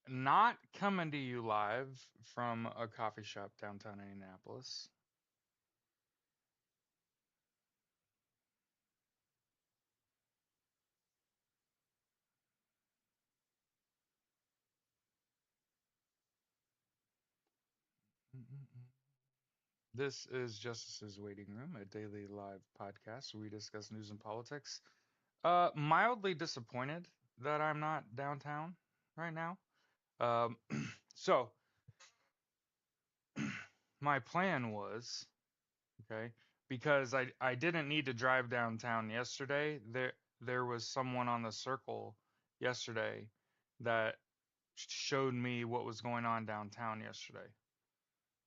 Not coming to you live from a coffee shop downtown Indianapolis. Mm-mm-mm. This is Justice's Waiting Room, a daily live podcast where we discuss news and politics. Mildly disappointed that I'm not downtown right now. Um, so my plan was, okay, because I didn't need to drive downtown yesterday. There was someone on the circle yesterday that showed me what was going on downtown yesterday.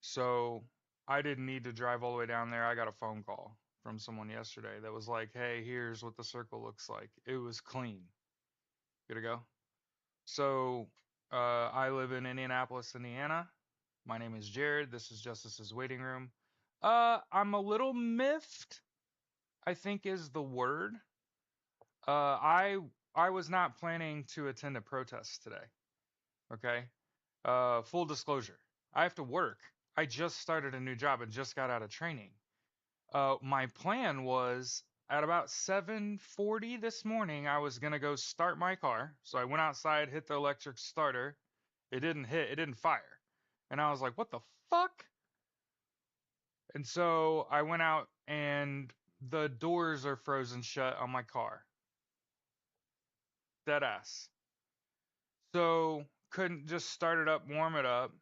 So I didn't need to drive all the way down there. I got a phone call from someone yesterday that was like, "Hey, here's what the circle looks like." It was clean. Good to go. So I live in Indianapolis, Indiana. My name is Jared. This is Justice's Waiting Room. I'm a little miffed, I think is the word. I was not planning to attend a protest today. Okay. Full disclosure. I have to work. I just started a new job and just got out of training. My plan was at about 7:40 this morning, I was gonna go start my car. So I went outside, hit the electric starter. It didn't fire. And I was like, what the fuck? And so I went out and the doors are frozen shut on my car. Dead ass. So couldn't just start it up, warm it up.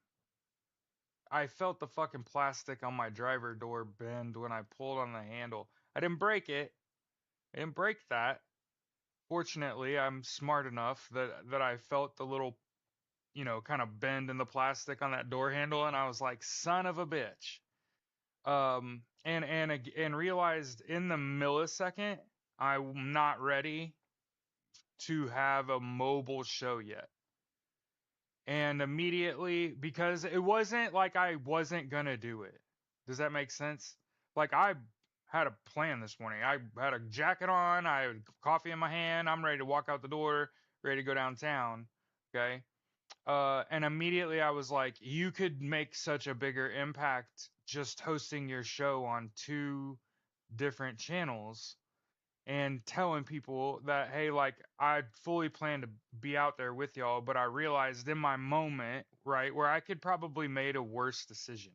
I felt the fucking plastic on my driver door bend when I pulled on the handle. I didn't break it. I didn't break that. Fortunately, I'm smart enough that I felt the little, kind of bend in the plastic on that door handle, and I was like, "Son of a bitch." And realized in the millisecond I'm not ready to have a mobile show yet. And immediately, because it wasn't like I wasn't gonna do it. Does that make sense? Like I had a plan this morning. I had a jacket on, I had coffee in my hand, I'm ready to walk out the door, ready to go downtown. Okay. And immediately I was like, you could make such a bigger impact just hosting your show on two different channels and telling people that, hey, like I fully plan to be out there with y'all, but I realized in my moment, right, where I could probably made a worse decision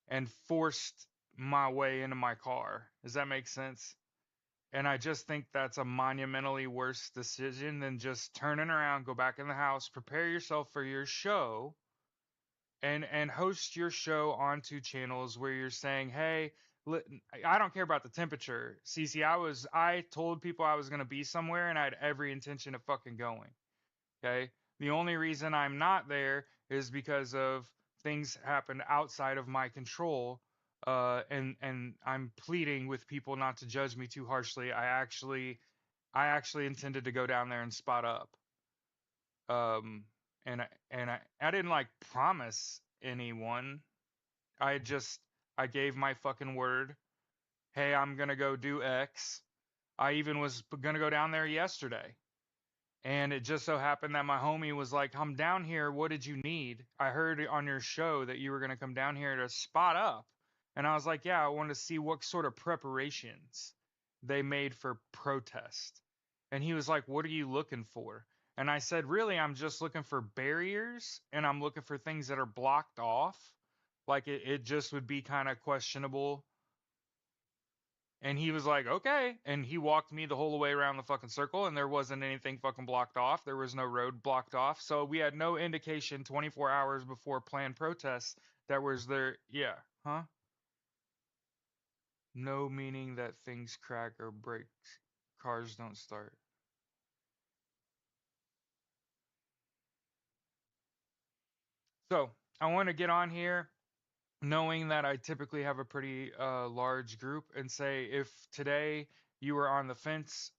and forced my way into my car. Does that make sense? And I just think that's a monumentally worse decision than just turning around, go back in the house, prepare yourself for your show, and host your show on two channels where you're saying, "Hey, I don't care about the temperature." Cece, I told people I was going to be somewhere and I had every intention of fucking going. Okay? The only reason I'm not there is because of things happened outside of my control. And I'm pleading with people not to judge me too harshly. I actually intended to go down there and spot up. And I didn't like promise anyone. I just I gave my fucking word. Hey, I'm gonna go do X. I even was gonna go down there yesterday. And it just so happened that my homie was like, I'm down here. What did you need? I heard on your show that you were going to come down here to spot up. And I was like, yeah, I wanted to see what sort of preparations they made for protest. And he was like, what are you looking for? And I said, really, I'm just looking for barriers and I'm looking for things that are blocked off. Like it just would be kind of questionable. And he was like, okay. And he walked me the whole way around the fucking circle, and there wasn't anything fucking blocked off. There was no road blocked off. So we had no indication 24 hours before planned protests that was there. Yeah. Huh? No meaning that things crack or break. Cars don't start. So I want to get on here knowing that I typically have a pretty large group and say if today you were on the fence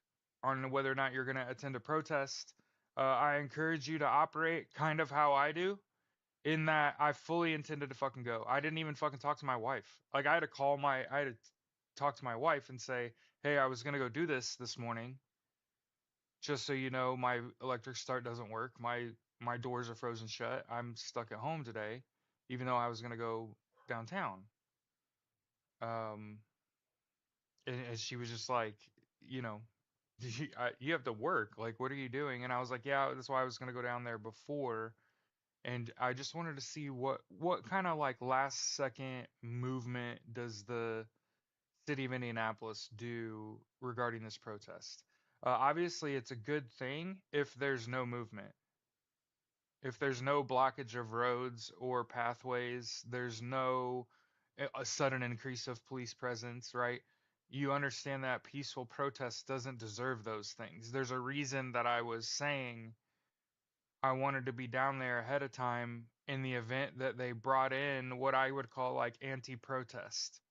on whether or not you're going to attend a protest, I encourage you to operate kind of how I do, in that I fully intended to fucking go. I didn't even fucking talk to my wife. Like I had to talk to my wife and say, hey, I was going to go do this morning. Just so you know, my electric start doesn't work. My my doors are frozen shut. I'm stuck at home today, even though I was gonna go downtown. Um, and she was just like, you know, you have to work. Like, what are you doing? And I was like, yeah, that's why I was gonna go down there before. And I just wanted to see what kind of like last second movement does the city of Indianapolis do regarding this protest. Obviously, it's a good thing if there's no movement. If there's no blockage of roads or pathways, there's no a sudden increase of police presence, right? You understand that peaceful protest doesn't deserve those things. There's a reason that I was saying I wanted to be down there ahead of time in the event that they brought in what I would call like anti-protest,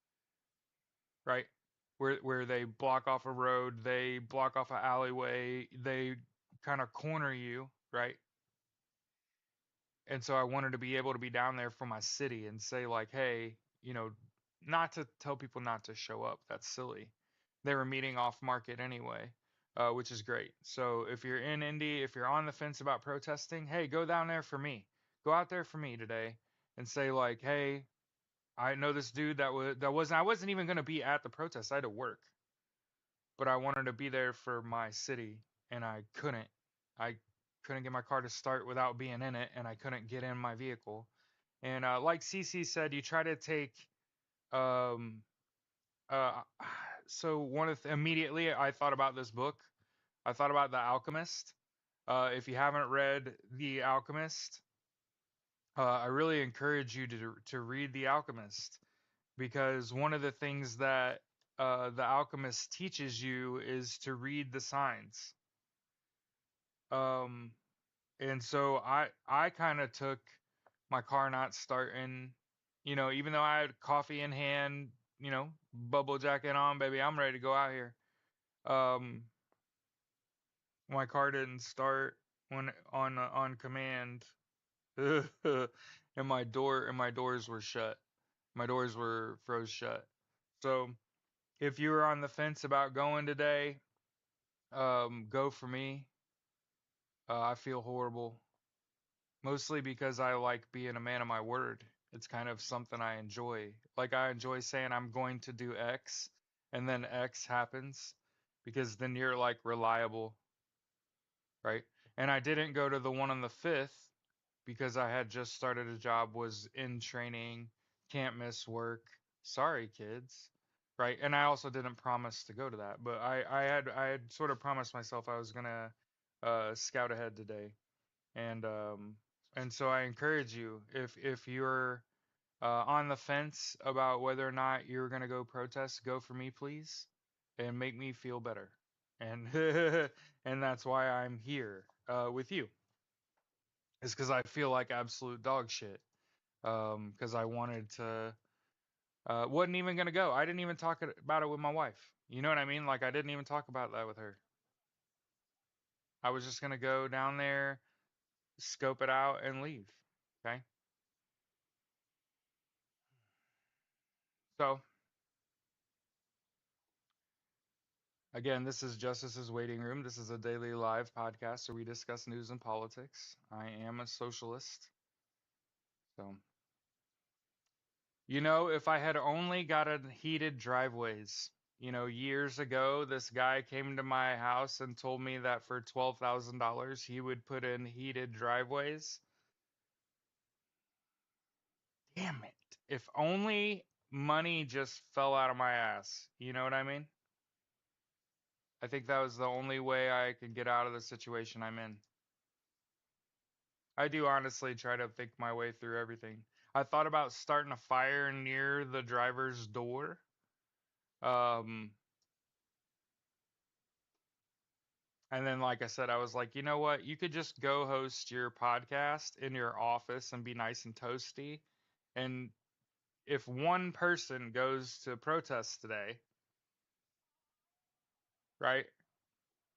right? Where they block off a road, they block off an alleyway, they kind of corner you, right? And so I wanted to be able to be down there for my city and say like, hey, not to tell people not to show up. That's silly. They were meeting off market anyway, which is great. So if you're in Indy, if you're on the fence about protesting, hey, go down there for me. Go out there for me today and say like, hey, I know this dude I wasn't even gonna be at the protest. I had to work, but I wanted to be there for my city, and I couldn't. I couldn't get my car to start without being in it, and I couldn't get in my vehicle. And like CC said, you try to take um uh so immediately I thought about this book. I thought about The Alchemist. If you haven't read The Alchemist, I really encourage you to read The Alchemist, because one of the things that The Alchemist teaches you is to read the signs. Um, and so I kind of took my car not starting, even though I had coffee in hand, bubble jacket on, baby, I'm ready to go out here. Um, my car didn't start when on command, and my doors were shut. My doors were froze shut. So if you were on the fence about going today, go for me. I feel horrible, mostly because I like being a man of my word. It's kind of something I enjoy. Like I enjoy saying I'm going to do X, and then X happens, because then you're like reliable, right? And I didn't go to the one on the 5th because I had just started a job, was in training, can't miss work. Sorry, kids. Right? And I also didn't promise to go to that, but I had sort of promised myself I was gonna scout ahead today. And so I encourage you, if you're on the fence about whether or not you're gonna go protest, go for me, please, and make me feel better. And and that's why I'm here with you. Is because I feel like absolute dog shit. Because I wanted to, wasn't even gonna go. I didn't even talk about it with my wife. You know what I mean? Like I didn't even talk about that with her. I was just gonna go down there, scope it out, and leave. Okay. So again, this is Justice's Waiting Room. This is a daily live podcast where we discuss news and politics. I am a socialist. So, if I had only gotten heated driveways, years ago, this guy came to my house and told me that for $12,000 he would put in heated driveways. Damn it. If only money just fell out of my ass. You know what I mean? I think that was the only way I could get out of the situation I'm in. I do honestly try to think my way through everything. I thought about starting a fire near the driver's door. Um, and then, like I said, I was like, you know what? You could just go host your podcast in your office and be nice and toasty. And if one person goes to protest today, right?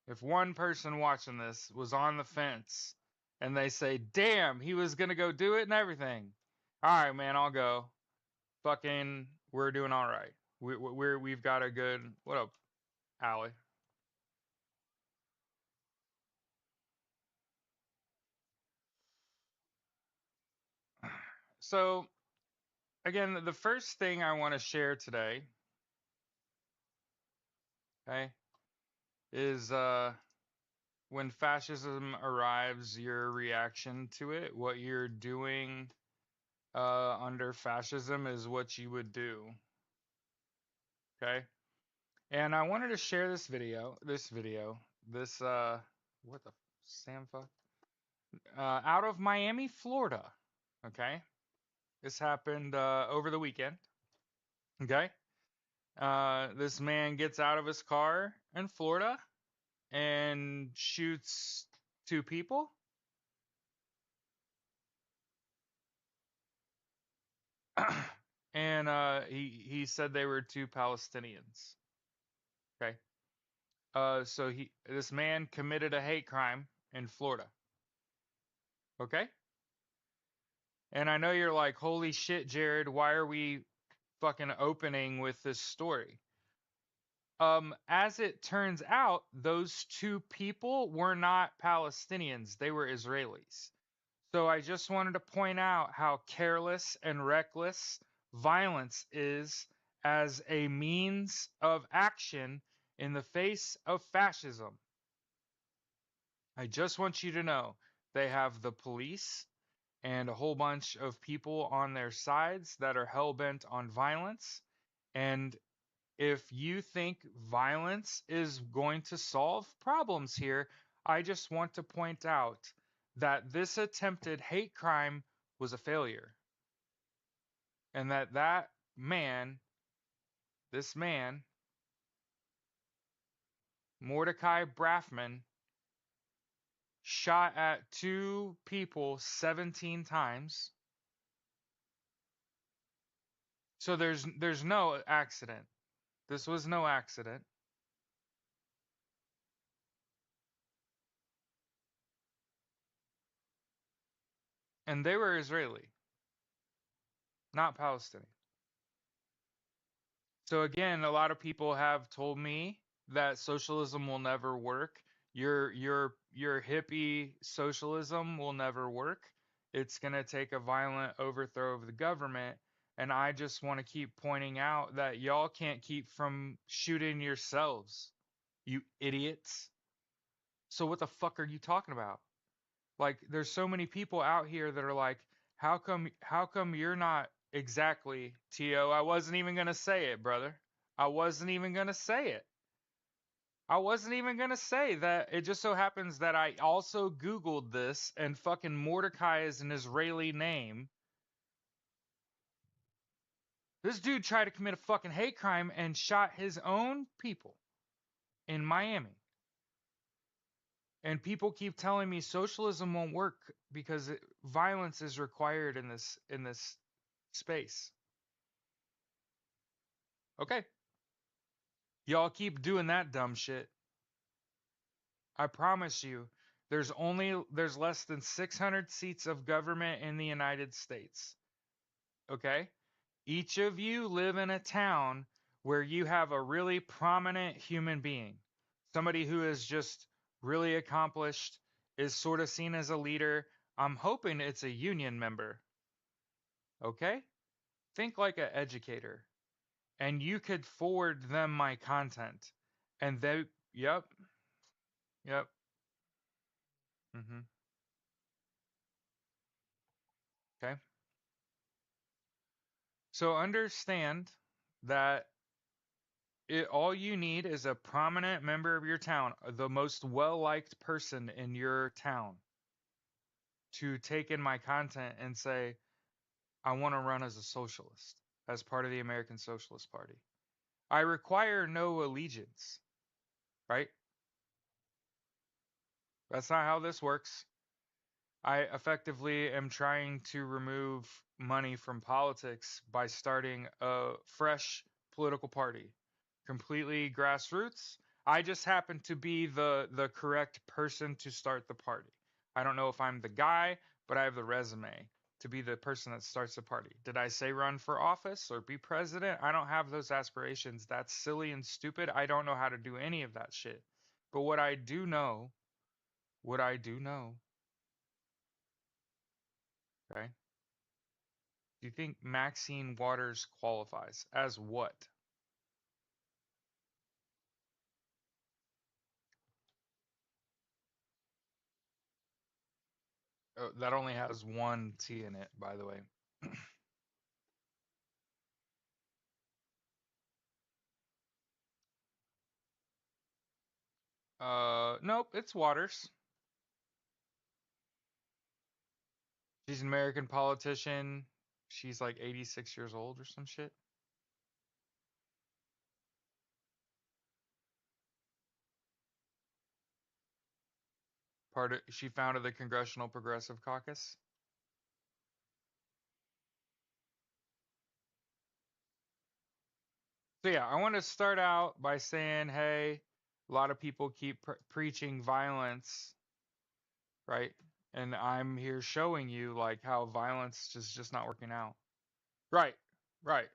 If one person watching this was on the fence and they say, damn, he was going to go do it and everything. All right, man, I'll go. Fucking, we're doing all right. We've got a good, what up, Allie? So, again, the first thing I want to share today, okay, is when fascism arrives, your reaction to it, what you're doing under fascism is what you would do, okay? And I wanted to share this what the Sam fuck? Out of Miami, Florida, okay? This happened over the weekend, okay? This man gets out of his car in Florida and shoots two people. And he said they were two Palestinians. Okay. So this man committed a hate crime in Florida. Okay. And I know you're like, holy shit, Jared, why are we fucking opening with this story? As it turns out, those two people were not Palestinians, they were Israelis. So I just wanted to point out how careless and reckless violence is as a means of action in the face of fascism. I just want you to know they have the police and a whole bunch of people on their sides that are hell bent on violence. And if you think violence is going to solve problems here, I just want to point out that this attempted hate crime was a failure. And that man, this man, Mordecai Braffman, shot at two people 17 times. So there's no accident. This was no accident. And they were Israeli, not Palestinian. So again, a lot of people have told me that socialism will never work. Your hippie socialism will never work. It's going to take a violent overthrow of the government. And I just want to keep pointing out that y'all can't keep from shooting yourselves, you idiots. So what the fuck are you talking about? Like there's so many people out here that are like, how come you're not exactly T.O.? I wasn't even gonna say it, brother. I wasn't even gonna say it. I wasn't even gonna say that. It just so happens that I also Googled this and fucking Mordecai is an Israeli name. This dude tried to commit a fucking hate crime and shot his own people in Miami. And people keep telling me socialism won't work because violence is required in this space. Okay. Y'all keep doing that dumb shit. I promise you, there's less than 600 seats of government in the United States. Okay? Each of you live in a town where you have a really prominent human being. Somebody who is just really accomplished, is sort of seen as a leader. I'm hoping it's a union member. Okay? Think like an educator. And you could forward them my content. And they, yep, yep. Okay. So understand that all you need is a prominent member of your town, the most well-liked person in your town, to take in my content and say, I want to run as a socialist, as part of the American Socialist Party. I require no allegiance, right? That's not how this works. I effectively am trying to remove money from politics by starting a fresh political party, completely grassroots. I just happen to be the correct person to start the party. I don't know if I'm the guy, but I have the resume to be the person that starts the party. Did I say run for office or be president? I don't have those aspirations. That's silly and stupid. I don't know how to do any of that shit. But what I do know, okay? Do you think Maxine Waters qualifies? As what? Oh, that only has one T in it, by the way. Nope, it's Waters. She's an American politician. She's like 86 years old or some shit. She founded the Congressional Progressive Caucus. So yeah, I want to start out by saying, hey, a lot of people keep preaching violence, right? And I'm here showing you like how violence is just not working out. Right, right.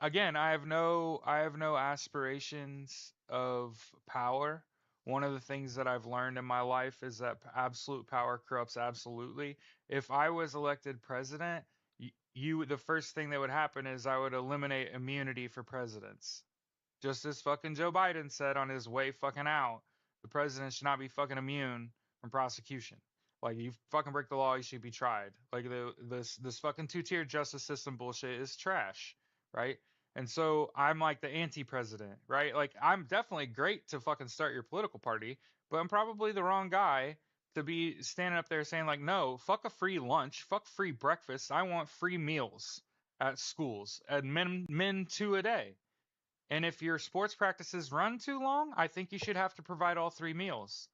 Again, I have no aspirations of power. One of the things that I've learned in my life is that absolute power corrupts absolutely. If I was elected president, the first thing that would happen is I would eliminate immunity for presidents. Just as fucking Joe Biden said on his way fucking out, the president should not be fucking immune from prosecution. Like you fucking break the law, you should be tried. Like this fucking two-tier justice system bullshit is trash, right? And so I'm like the anti-president, right? Like I'm definitely great to fucking start your political party, but I'm probably the wrong guy to be standing up there saying like, no, fuck a free lunch, fuck free breakfast. I want free meals at schools and men two a day. And if your sports practices run too long, I think you should have to provide all three meals.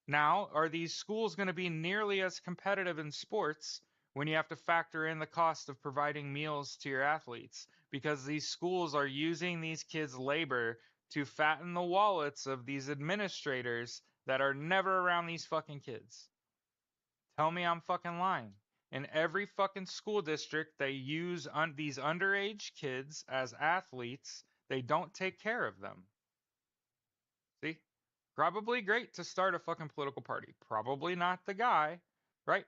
Now, are these schools going to be nearly as competitive in sports when you have to factor in the cost of providing meals to your athletes? Because these schools are using these kids' labor to fatten the wallets of these administrators that are never around these fucking kids. Tell me I'm fucking lying. In every fucking school district, they use these underage kids as athletes. They don't take care of them. See? Probably great to start a fucking political party. Probably not the guy, right?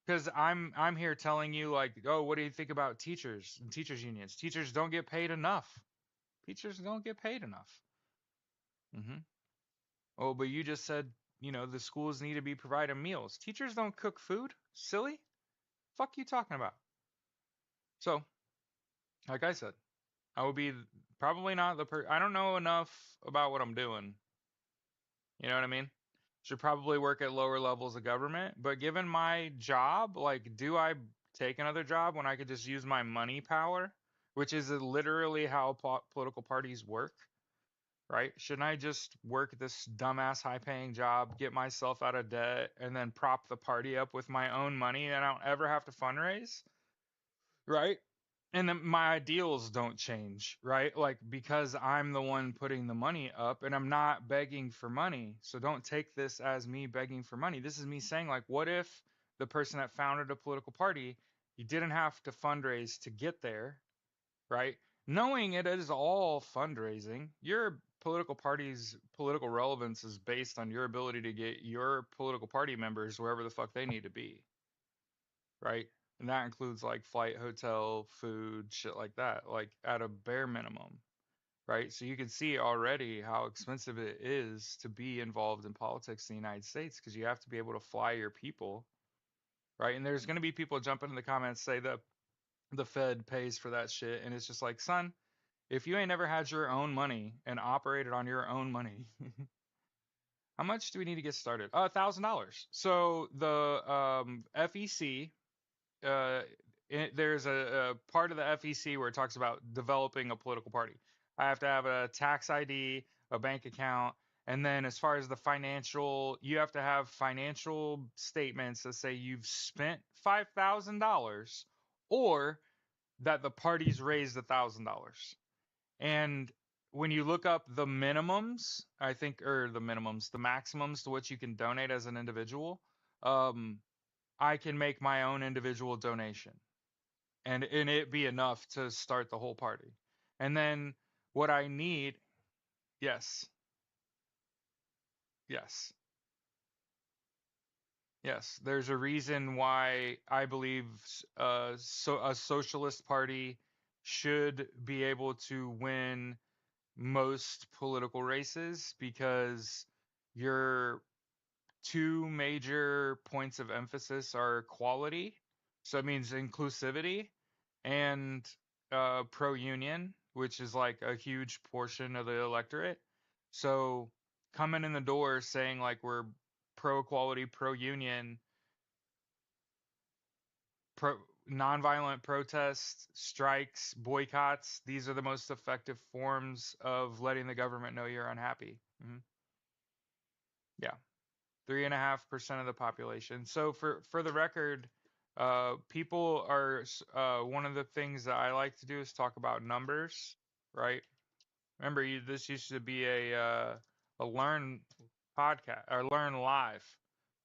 Because I'm here telling you like, oh, what do you think about teachers and teachers unions? Teachers don't get paid enough. Teachers don't get paid enough. Hmm. Oh, but you just said, the schools need to be providing meals. Teachers don't cook food. Silly. Fuck you talking about? So, like I said, I would be probably not I don't know enough about what I'm doing. You know what I mean? Should probably work at lower levels of government, but given my job, like, do I take another job when I could just use my money power, which is literally how political parties work, right? Shouldn't I just work this dumbass high paying job, get myself out of debt, and then prop the party up with my own money and I don't ever have to fundraise? Right? And then my ideals don't change, right? Like because I'm the one putting the money up and I'm not begging for money. So don't take this as me begging for money. This is me saying like what if the person that founded a political party, you didn't have to fundraise to get there, right? Knowing it is all fundraising, your political party's political relevance is based on your ability to get your political party members wherever the fuck they need to be, right? And that includes like flight, hotel, food, shit like that, like at a bare minimum, right? So you can see already how expensive it is to be involved in politics in the United States because you have to be able to fly your people, right? And there's going to be people jumping in the comments say that the Fed pays for that shit, and it's just like, son, if you ain't never had your own money and operated on your own money, how much do we need to get started? $1,000. So the FEC uh, there's a part of the FEC where it talks about developing a political party. I have to have a tax ID, a bank account, and then as far as the financial, you have to have financial statements that say you've spent $5,000 or that the party's raised $1,000. And when you look up the minimums, I think, or the maximums to which you can donate as an individual, um, I can make my own individual donation and it be enough to start the whole party. And then what I need, yes, yes. Yes, there's a reason why I believe a socialist party should be able to win most political races because your two major points of emphasis are equality, so it means inclusivity, and pro-union, which is like a huge portion of the electorate. So coming in the door saying like we're pro-equality, pro-union, pro nonviolent protests, strikes, boycotts, these are the most effective forms of letting the government know you're unhappy. Yeah. 3.5% of the population. So for the record, people are one of the things that I like to do is talk about numbers, right? Remember, this used to be a learn podcast or learn live.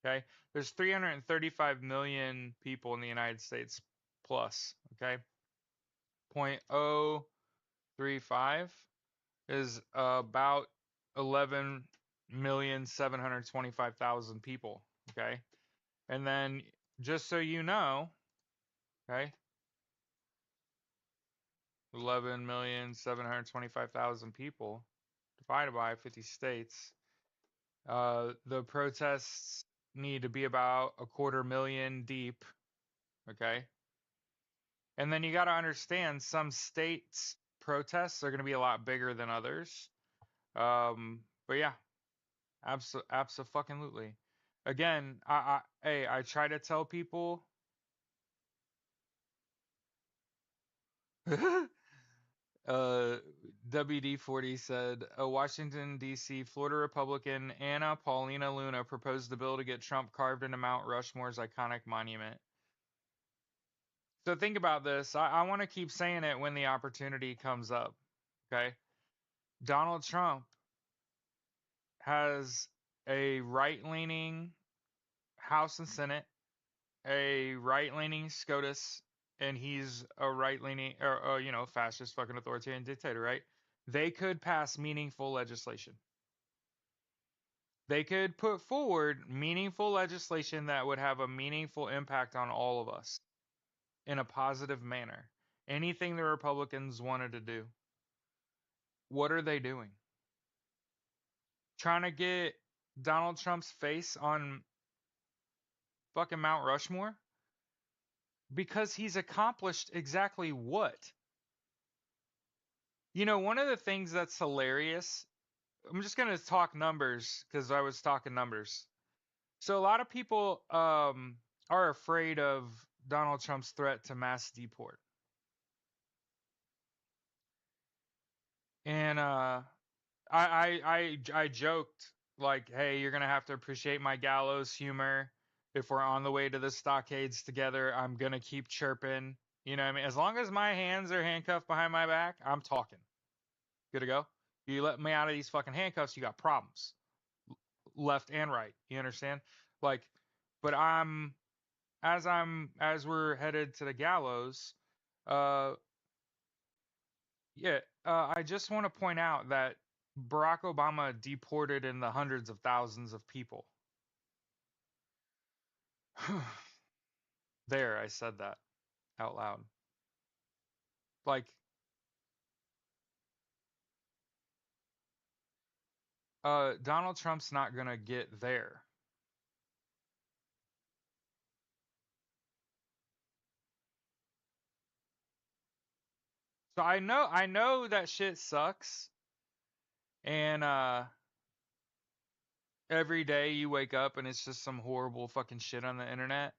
Okay, there's 335 million people in the United States plus. Okay, 0.035 is about 11,725,000 people. Okay, and then just so you know, okay, 11,725,000 people divided by 50 states. The protests need to be about a 250,000 deep. Okay, and then you got to understand some states protests are going to be a lot bigger than others. But yeah, absolutely. Again, I try to tell people. uh, WD-40 said a Washington, D.C. Florida Republican Anna Paulina Luna proposed the bill to get Trump carved into Mount Rushmore's iconic monument. So think about this. I want to keep saying it when the opportunity comes up. Okay. Donald Trump has a right leaning House and Senate, a right leaning SCOTUS, and he's a right leaning, or, fascist fucking authoritarian dictator, right? They could pass meaningful legislation. They could put forward meaningful legislation that would have a meaningful impact on all of us in a positive manner. Anything the Republicans wanted to do. What are they doing? Trying to get Donald Trump's face on fucking Mount Rushmore? Because he's accomplished exactly what? One of the things that's hilarious, I'm just going to talk numbers because I was talking numbers. So a lot of people are afraid of Donald Trump's threat to mass deport. And I joked like, hey, you're gonna have to appreciate my gallows humor. If we're on the way to the stockades together, I'm gonna keep chirping. You know what I mean? As long as my hands are handcuffed behind my back, I'm talking. Good to go. You let me out of these fucking handcuffs, you got problems. Left and right. You understand? Like, but as we're headed to the gallows, uh yeah, I just want to point out that Barack Obama deported in the hundreds of thousands of people. There, I said that out loud. Like, Donald Trump's not gonna get there. So I know that shit sucks, and every day you wake up and it's just some horrible fucking shit on the internet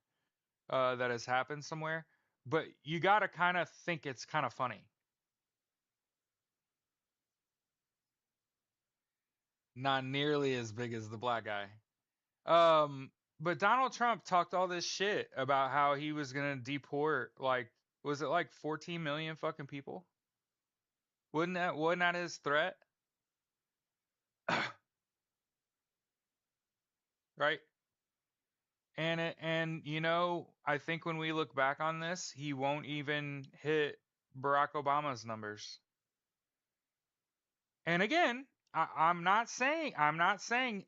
that has happened somewhere. But you gotta kind of think it's kind of funny. Not nearly as big as the black guy. But Donald Trump talked all this shit about how he was gonna deport like was it like 14 million fucking people? Wasn't that his threat? Right? And I think when we look back on this, he won't even hit Barack Obama's numbers. And again, I'm not saying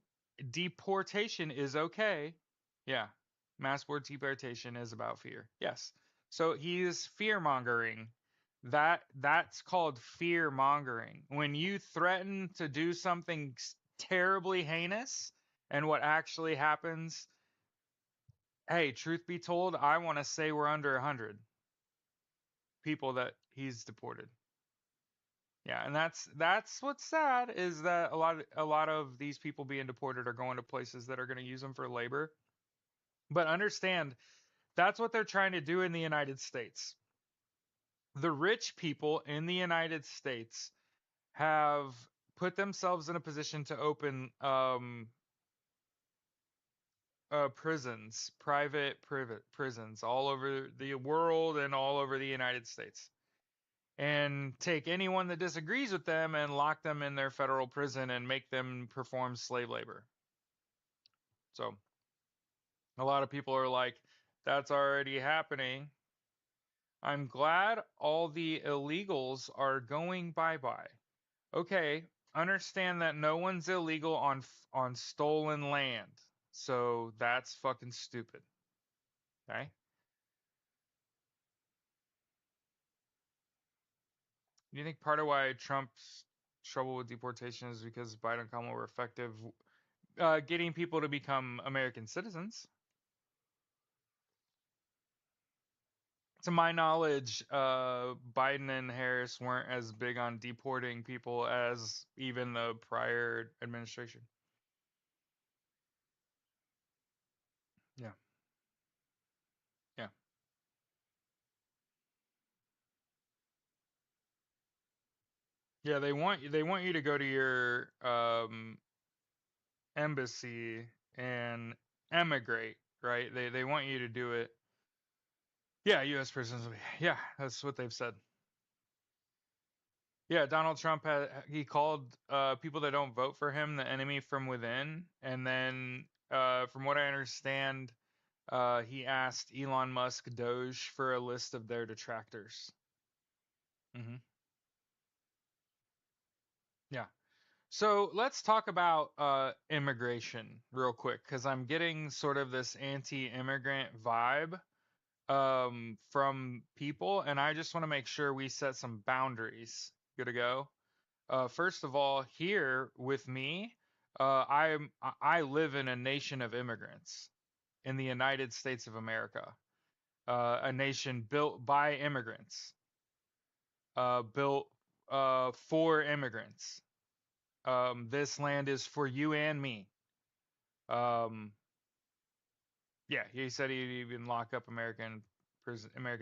deportation is okay. Yeah. Mass board deportation is about fear. Yes. So he's fear mongering. That's called fear mongering. When you threaten to do something terribly heinous and what actually happens, hey, truth be told, I want to say we're under 100 people that he's deported. Yeah, and that's what's sad is that a lot of these people being deported are going to places that are going to use them for labor. But understand, that's what they're trying to do in the United States. The rich people in the United States have put themselves in a position to open prisons, private prisons all over the world and all over the United States. And take anyone that disagrees with them and lock them in their federal prison and make them perform slave labor. So a lot of people are like, that's already happening. I'm glad all the illegals are going bye-bye. Okay, understand that no one's illegal on stolen land. So that's fucking stupid. Okay? Do you think part of why Trump's trouble with deportation is because Biden and Kamala were effective getting people to become American citizens? To my knowledge, Biden and Harris weren't as big on deporting people as even the prior administration. Yeah, yeah, yeah. They want you to go to your embassy and emigrate, right? They want you to do it. Yeah, U.S. prisons. Yeah, that's what they've said. Yeah, Donald Trump he called people that don't vote for him the enemy from within, and then from what I understand, he asked Elon Musk Doge for a list of their detractors. Hmm. Yeah. So let's talk about immigration real quick, because I'm getting sort of this anti-immigrant vibe from people, and I just want to make sure we set some boundaries. Good to go. First of all, here with me, I live in a nation of immigrants in the United States of America, a nation built by immigrants, built for immigrants. This land is for you and me. Um, yeah, he said he'd even lock up American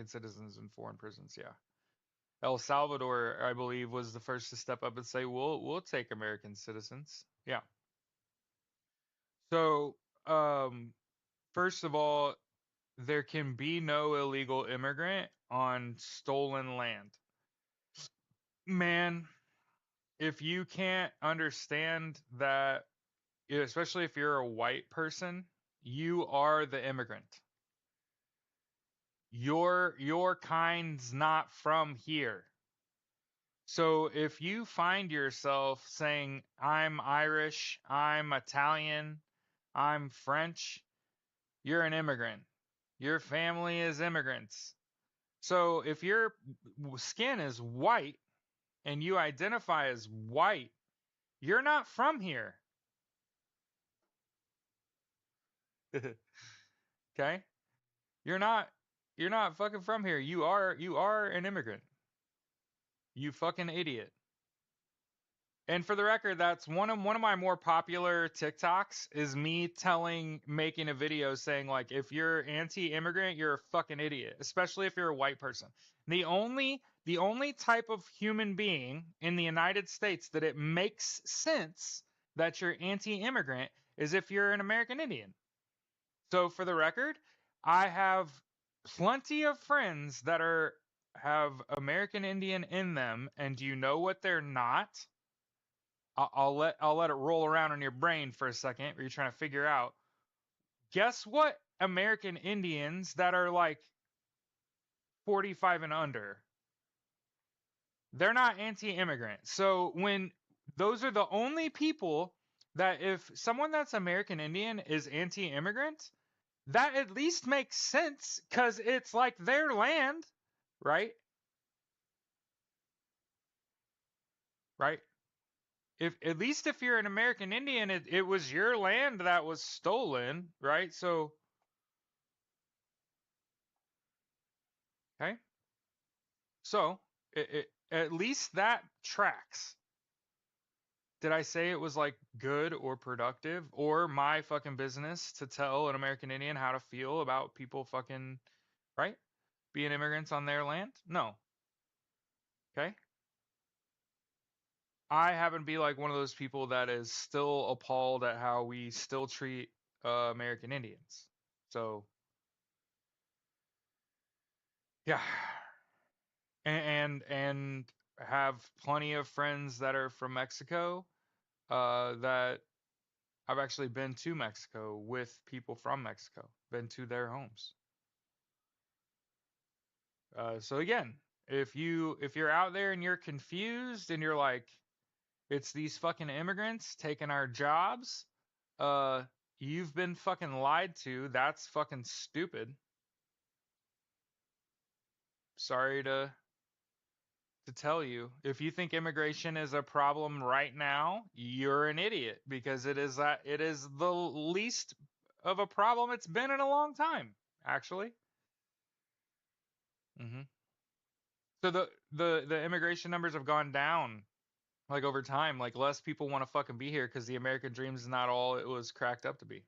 citizens in foreign prisons. Yeah. El Salvador, I believe, was the first to step up and say, "We'll take American citizens." Yeah. So, first of all, there can be no illegal immigrant on stolen land. Man, if you can't understand that, especially if you're a white person, you are the immigrant. Your kind's not from here. So if you find yourself saying, I'm Irish, I'm Italian, I'm French, you're an immigrant. Your family is immigrants. So if your skin is white and you identify as white, you're not from here. Okay? You're not you're not fucking from here. You are an immigrant. You fucking idiot. And for the record, that's one of my more popular TikToks is me making a video saying like if you're anti-immigrant, you're a fucking idiot, especially if you're a white person. The only type of human being in the United States that it makes sense that you're anti-immigrant is if you're an American Indian. So for the record, I have plenty of friends that have American Indian in them, and do you know what they're not? I'll let it roll around in your brain for a second, where you're trying to figure out. Guess what? American Indians that are like 45 and under, they're not anti-immigrant. So when those are the only people that if someone that's American Indian is anti-immigrant, That at least makes sense because it's like their land, right? Right? If at least if you're an American Indian, it was your land that was stolen, right? So, okay. So, at least that tracks. Did I say it was like good or productive or my fucking business to tell an American Indian how to feel about people fucking, right? Being immigrants on their land? No. Okay. I happen to be like one of those people that is still appalled at how we still treat American Indians. So, yeah. And have plenty of friends that are from Mexico that I've actually been to Mexico with people from Mexico, been to their homes. So again, if you're out there and you're confused and you're like, it's these fucking immigrants taking our jobs, uh, you've been fucking lied to. That's fucking stupid. Sorry to tell you. If you think immigration is a problem right now, you're an idiot because it is the least of a problem it's been in a long time, actually. hmm So the immigration numbers have gone down like over time. Like less people want to fucking be here because the American dream is not all it was cracked up to be.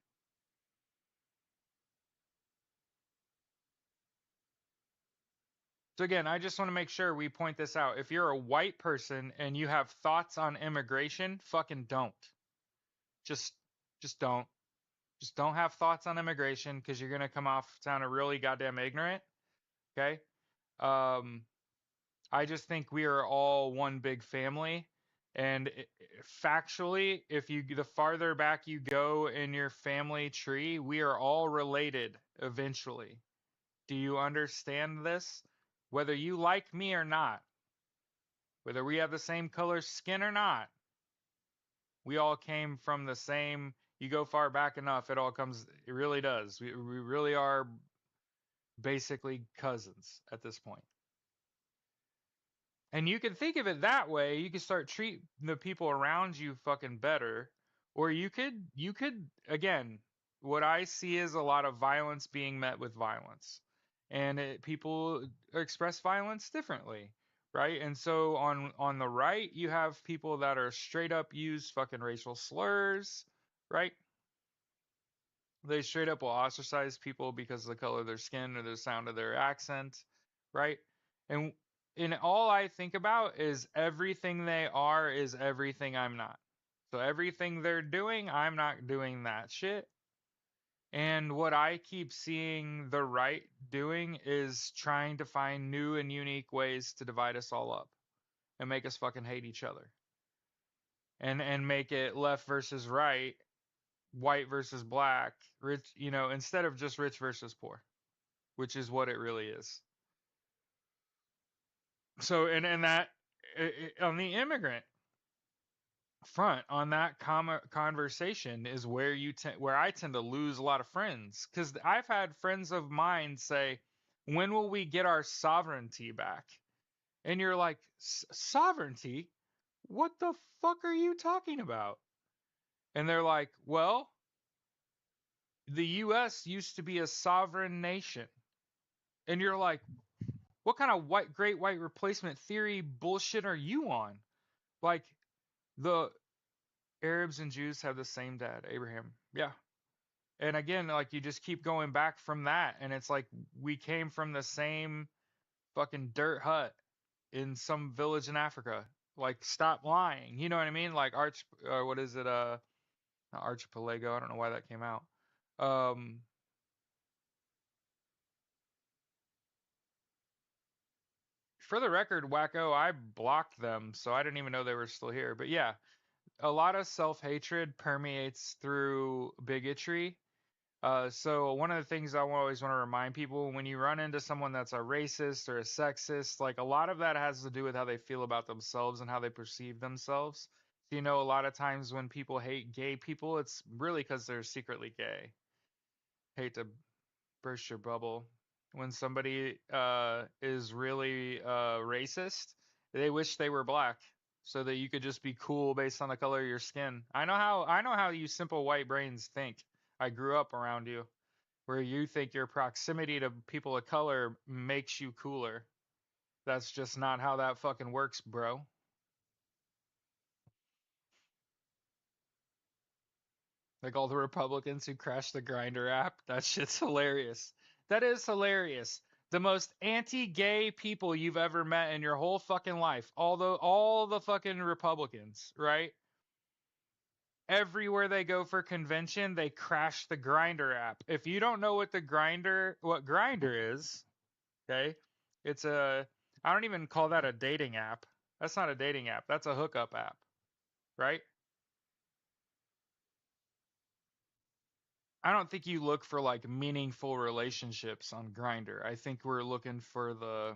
So again, I just want to make sure we point this out. If you're a white person and you have thoughts on immigration, fucking don't. Just just don't. Just don't have thoughts on immigration because you're gonna come off sounding really goddamn ignorant. Okay. Um, I just think we are all one big family. And factually, if you the farther back you go in your family tree, we are all related eventually. Do you understand this? Whether you like me or not, whether we have the same color skin or not, we all came from the same. You go far back enough, it all comes. It really does. We really are basically cousins at this point. And you can think of it that way. You can start treat the people around you fucking better. Or you could again, what I see is a lot of violence being met with violence. And people express violence differently, right? And so on the right, you have people that are straight up use fucking racial slurs, right? They straight up will ostracize people because of the color of their skin or the sound of their accent, right? And all I think about is everything they are is everything I'm not. So everything they're doing, I'm not doing that shit. And what I keep seeing the right doing is trying to find new and unique ways to divide us all up and make us fucking hate each other. And make it left versus right, white versus black, rich, instead of just rich versus poor, which is what it really is. So, and that on the immigrant front, on that conversation is where where I tend to lose a lot of friends because I've had friends of mine say, "When will we get our sovereignty back?" And you're like, "Sovereignty? What the fuck are you talking about?" And they're like, "Well, the U.S. used to be a sovereign nation." And you're like, what kind of great white replacement theory bullshit are you on? Like the Arabs and Jews have the same dad, Abraham. Yeah. And again, like you just keep going back from that and it's like we came from the same fucking dirt hut in some village in Africa. Like stop lying. You know what I mean? Like what is it not archipelago, I don't know why that came out. Um for the record, Wacko, I blocked them, so I didn't even know they were still here. But yeah, a lot of self-hatred permeates through bigotry. So one of the things I always want to remind people when you run into someone that's a racist or a sexist, like a lot of that has to do with how they feel about themselves and how they perceive themselves. So, a lot of times when people hate gay people, it's really because they're secretly gay. Hate to Burst your bubble. When somebody is really racist, they wish they were black so that you could just be cool based on the color of your skin. I know how you simple white brains think. I grew up around you where you think your proximity to people of color makes you cooler. That's just not how that fucking works, bro. Like all the Republicans who crashed the Grinder app. That shit's hilarious. That is hilarious. The most anti-gay people you've ever met in your whole fucking life. All the fucking Republicans, right? Everywhere they go for convention, they crash the Grinder app. If you don't know what Grinder is, okay? It's a I don't even call that a dating app. That's not a dating app. That's a hookup app, right? I don't think you look for like meaningful relationships on Grinder. I think we're looking for the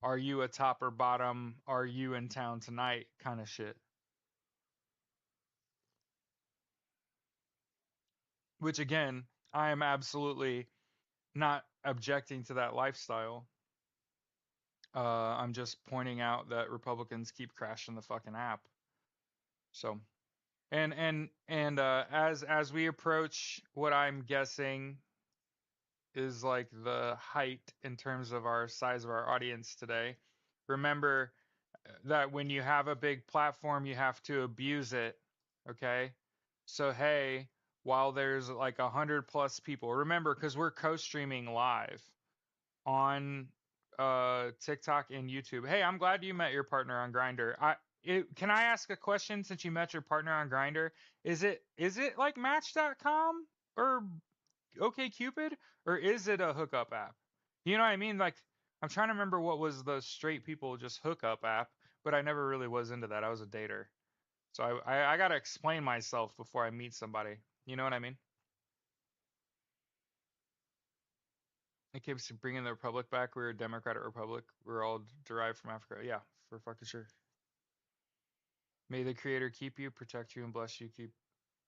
are you a top or bottom, are you in town tonight kind of shit. Which again, I am absolutely not objecting to that lifestyle. I'm just pointing out that Republicans keep crashing the fucking app. So, and as we approach what I'm guessing is like the height in terms of our size of our audience today, remember that when you have a big platform, you have to abuse it. Okay. So, hey, while there's like 100 plus people, remember, because we're co-streaming live on TikTok and YouTube. Hey, I'm glad you met your partner on Grinder. Can I ask a question since you met your partner on Grinder? Is it like Match.com or OkCupid, or is it a hookup app? You know what I mean? Like, I'm trying to remember what was the straight people just hookup app, but I never really was into that. I was a dater, so I gotta explain myself before I meet somebody. You know what I mean? It keeps bringing the republic back. We're a democratic republic. We're all derived from Africa. Yeah, for fucking sure. May the creator keep you, protect you, and bless you. Keep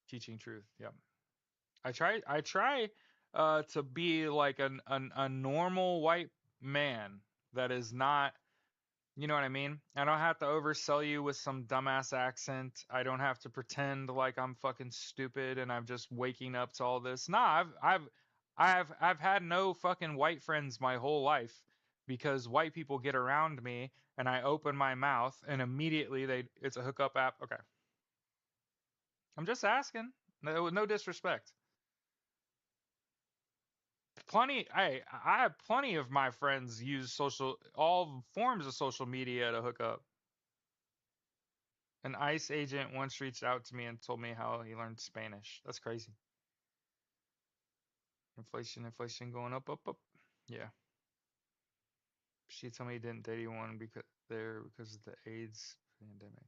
teaching truth. Yeah. I try to be like a normal white man that is not, you know what I mean? I don't have to oversell you with some dumbass accent. I don't have to pretend like I'm fucking stupid and I'm just waking up to all this. Nah, I've had no fucking white friends my whole life because white people get around me and I open my mouth and immediately it's a hookup app. Okay. I'm just asking. No disrespect. I have plenty of my friends use all forms of social media to hook up. An ICE agent once reached out to me and told me how he learned Spanish. That's crazy. Inflation going up, up, up. Yeah. She told me he didn't date anyone because of the AIDS pandemic.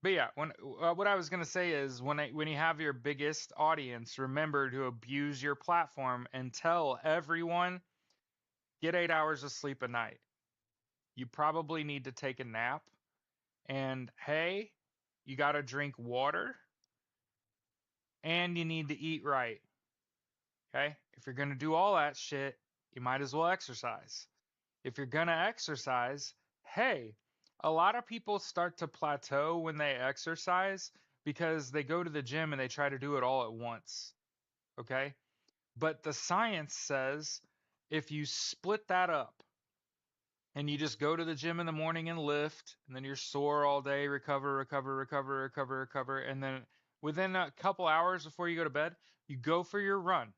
But yeah, what I was gonna say is when you have your biggest audience, remember to abuse your platform and tell everyone get 8 hours of sleep a night. You probably need to take a nap, and hey, you got to drink water, and you need to eat right. Okay? If you're going to do all that shit, you might as well exercise. If you're going to exercise, hey, a lot of people start to plateau when they exercise because they go to the gym and they try to do it all at once. Okay? But the science says if you split that up and you just go to the gym in the morning and lift, and then you're sore all day, recover, and then within a couple hours before you go to bed, you go for your run,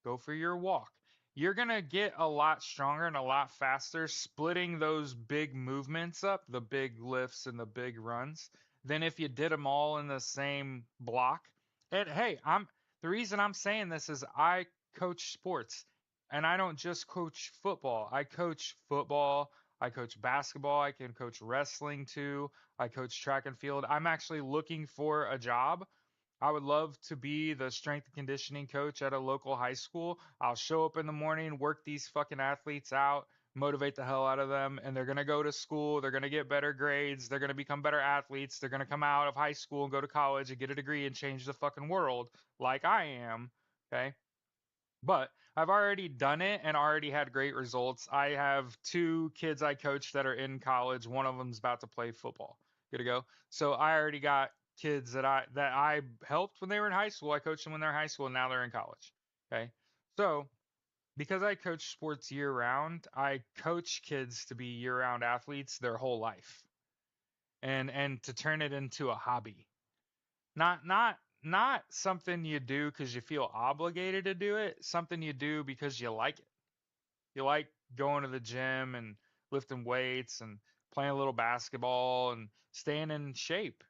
go for your walk. You're going to get a lot stronger and a lot faster splitting those big movements up, the big lifts and the big runs, than if you did them all in the same block. And hey, the reason I'm saying this is I coach sports and I don't just coach football. I coach football, I coach basketball, I can coach wrestling too. I coach track and field. I'm actually looking for a job. I would love to be the strength and conditioning coach at a local high school. I'll show up in the morning, work these fucking athletes out, motivate the hell out of them, and they're going to go to school, they're going to get better grades, they're going to become better athletes, they're going to come out of high school and go to college and get a degree and change the fucking world like I am, okay? But I've already done it and already had great results. I have two kids I coach that are in college. One of them's about to play football. Good to go. So I already got kids that I helped when they were in high school. I coached them when they're in high school, and now they're in college. Okay. So because I coach sports year round, I coach kids to be year round athletes their whole life, and to turn it into a hobby. Not something you do because you feel obligated to do it, something you do because you like it. You like going to the gym and lifting weights and playing a little basketball and staying in shape,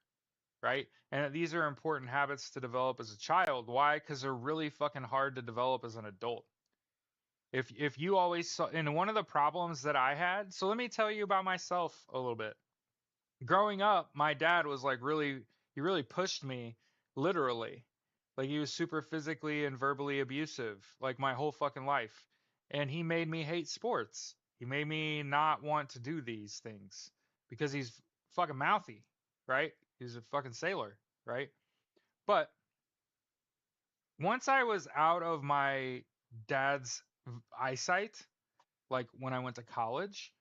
right? And these are important habits to develop as a child. Why? Because they're really fucking hard to develop as an adult. If you always saw, and one of the problems that I had, so let me tell you about myself a little bit. Growing up, my dad was like he really pushed me literally. Like he was super physically and verbally abusive like my whole fucking life. And he made me hate sports. He made me not want to do these things because he's fucking mouthy, right? He's a fucking sailor, right? But once I was out of my dad's eyesight, like when I went to college,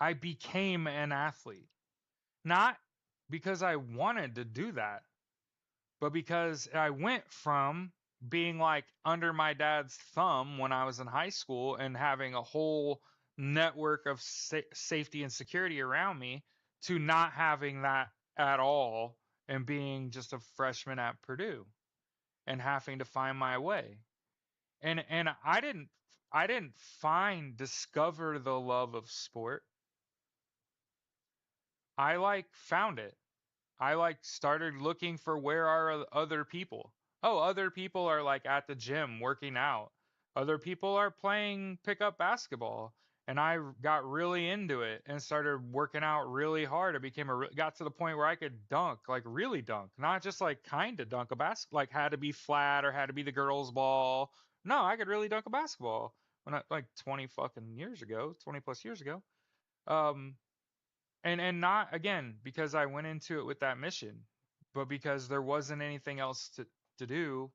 I became an athlete. Not because I wanted to do that, but because I went from being like under my dad's thumb when I was in high school and having a whole network of safety and security around me to not having that at all and being just a freshman at Purdue and having to find my way. And I didn't find discover the love of sport. I like found it. I like started looking for where are other people. Oh, other people are like at the gym working out. Other people are playing pickup basketball. And got really into it and started working out really hard. I got to the point where I could dunk, like really dunk, not just like kind of dunk a basket, like had to be flat or had to be the girls' ball. No, I could really dunk a basketball when I like 20 fucking years ago, 20 plus years ago. Um, and not again because I went into it with that mission, but because there wasn't anything else to do.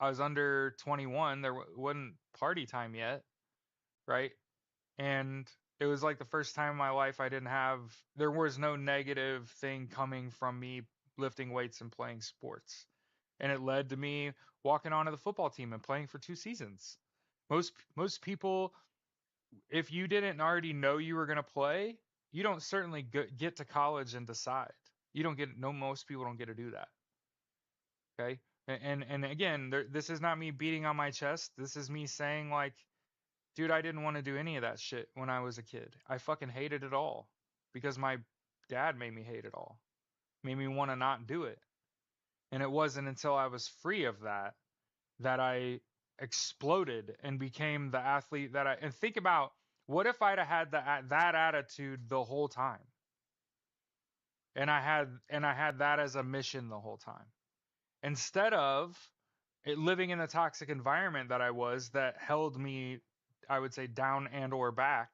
I was under 21. There wasn't party time yet, right? And it was like the first time in my life I didn't have there was no negative thing coming from me lifting weights and playing sports. And it led to me walking onto the football team and playing for 2 seasons. Most people, if you didn't already know you were going to play, you don't certainly get to college and decide. You don't get no most people don't get to do that. Okay? And again, this is not me beating on my chest. This is me saying like, dude, I didn't want to do any of that shit when I was a kid. I fucking hated it all because my dad made me hate it all. Made me want to not do it. And it wasn't until I was free of that I exploded and became the athlete that I and think about what if I'd have had that attitude the whole time and I had that as a mission the whole time instead of living in the toxic environment that I was that held me, I would say, down and or back,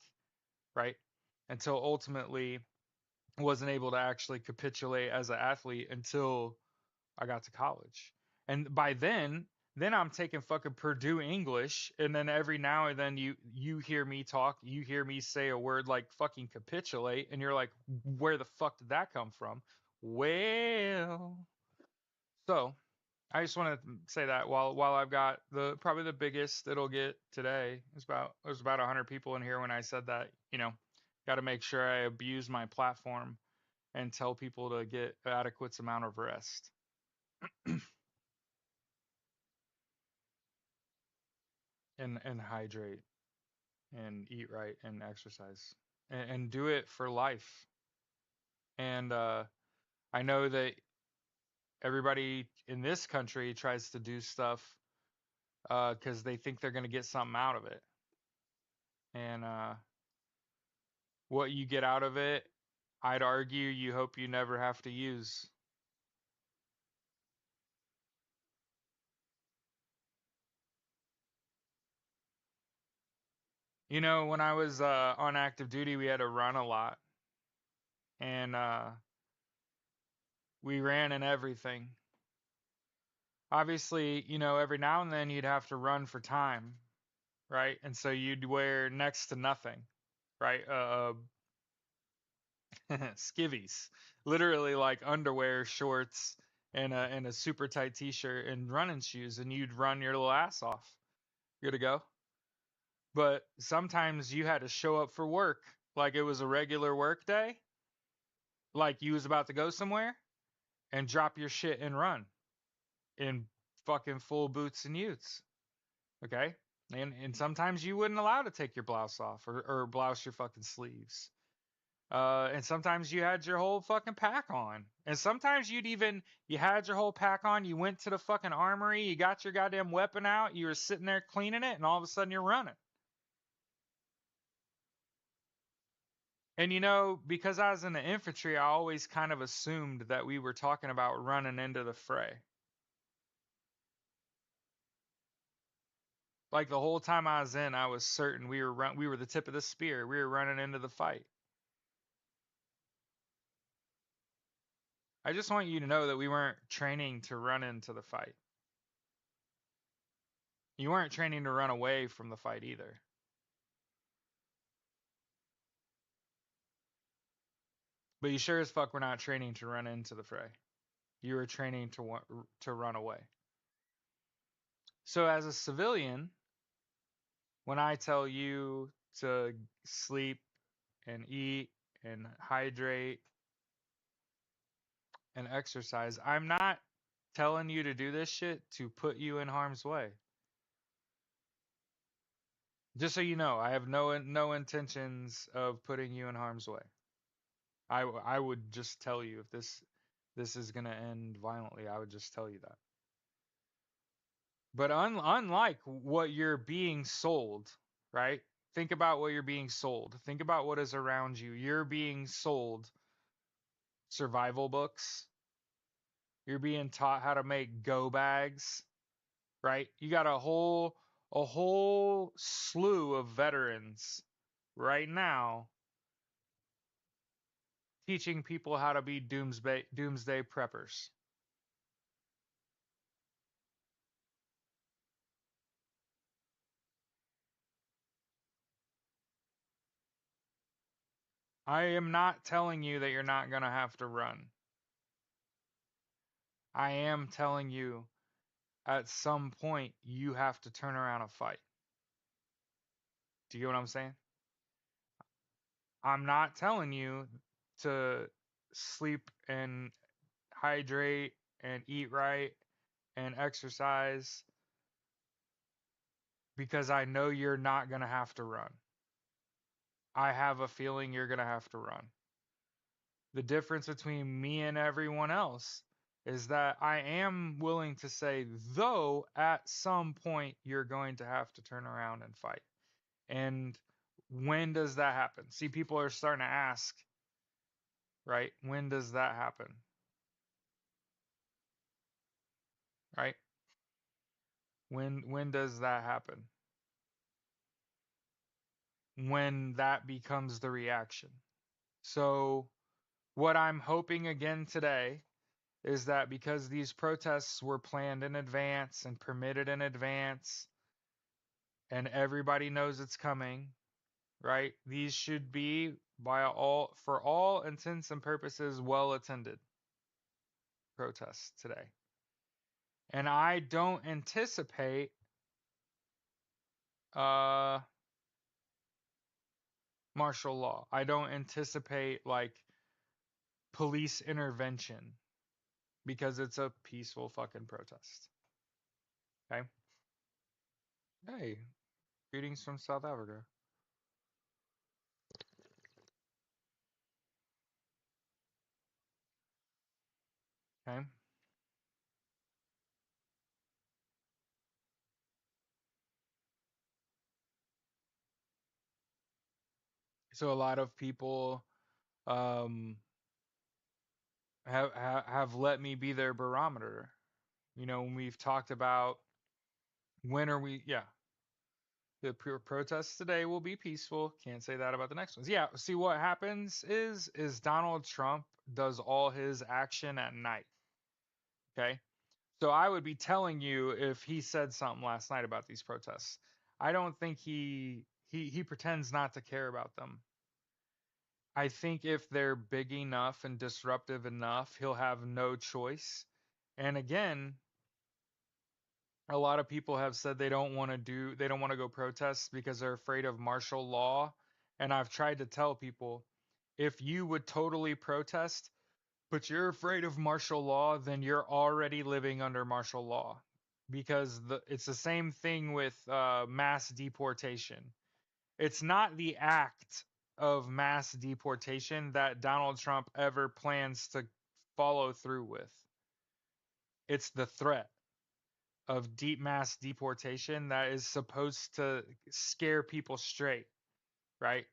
right, until ultimately wasn't able to actually capitulate as an athlete until I got to college. And by then I'm taking fucking Purdue English, and then every now and then you hear me talk, you hear me say a word like fucking capitulate, and you're like, where the fuck did that come from? Well, so I just want to say that while I've got the probably the biggest it'll get today is about there's about 100 people in here when I said that, got to make sure I abuse my platform and tell people to get adequate amount of rest. And hydrate and eat right and exercise and do it for life. And I know that everybody in this country tries to do stuff because they think they're going to get something out of it. And what you get out of it, I'd argue you hope you never have to use. You know, when I was on active duty, we had to run a lot, and we ran in everything. Obviously, you know, every now and then you'd have to run for time, right? And so you'd wear next to nothing, right? Skivvies, literally like underwear, shorts, and a super tight t-shirt and running shoes, and you'd run your little ass off. Good to go. But sometimes you had to show up for work like it was a regular work day, like you was about to go somewhere, and drop your shit and run in fucking full boots and utes. Okay? And sometimes you wouldn't allow to take your blouse off or blouse your fucking sleeves. And sometimes you had your whole fucking pack on. And sometimes you had your whole pack on, you went to the fucking armory, you got your goddamn weapon out, you were sitting there cleaning it, and all of a sudden you're running. And you know, because I was in the infantry, I always kind of assumed that we were talking about running into the fray. Like the whole time I was in, I was certain we were the tip of the spear. We were running into the fight. I just want you to know that we weren't training to run into the fight. You weren't training to run away from the fight either. But you sure as fuck were not training to run into the fray. You were training to run away. So as a civilian, when I tell you to sleep and eat and hydrate and exercise, I'm not telling you to do this shit to put you in harm's way. Just so you know, I have no intentions of putting you in harm's way. I would just tell you if this is gonna end violently. I would just tell you that. But unlike what you're being sold, right? Think about what you're being sold. Think about what is around you. You're being sold survival books. You're being taught how to make go bags, right? You got a whole slew of veterans right now teaching people how to be doomsday preppers. I am not telling you that you're not going to have to run. I am telling you at some point you have to turn around and fight. Do you get what I'm saying? I'm not telling you to sleep and hydrate and eat right and exercise because I know you're not going to have to run. I have a feeling you're going to have to run. The difference between me and everyone else is that I am willing to say, though, at some point you're going to have to turn around and fight. And when does that happen? See, people are starting to ask, right? When does that happen? Right? When does that happen? When that becomes the reaction. So, what I'm hoping again today is that because these protests were planned in advance and permitted in advance, and everybody knows it's coming, right? These should be for all intents and purposes well attended protests today. And I don't anticipate uh martial law. I don't anticipate like police intervention because it's a peaceful fucking protest. Okay? Hey, greetings from South Africa. Okay? So a lot of people um have let me be their barometer. You know, when we've talked about when are we, yeah. The protests today will be peaceful. Can't say that about the next ones. Yeah, see what happens is Donald Trump does all his action at night. Okay? So I would be telling you if he said something last night about these protests. I don't think he pretends not to care about them. I think if they're big enough and disruptive enough, he'll have no choice. And again, a lot of people have said they don't want to go protest because they're afraid of martial law. And I've tried to tell people, if you would totally protest, but you're afraid of martial law, then you're already living under martial law. Because it's the same thing with mass deportation. It's not the act of mass deportation that Donald Trump ever plans to follow through with. It's the threat of deep mass deportation that is supposed to scare people straight, right?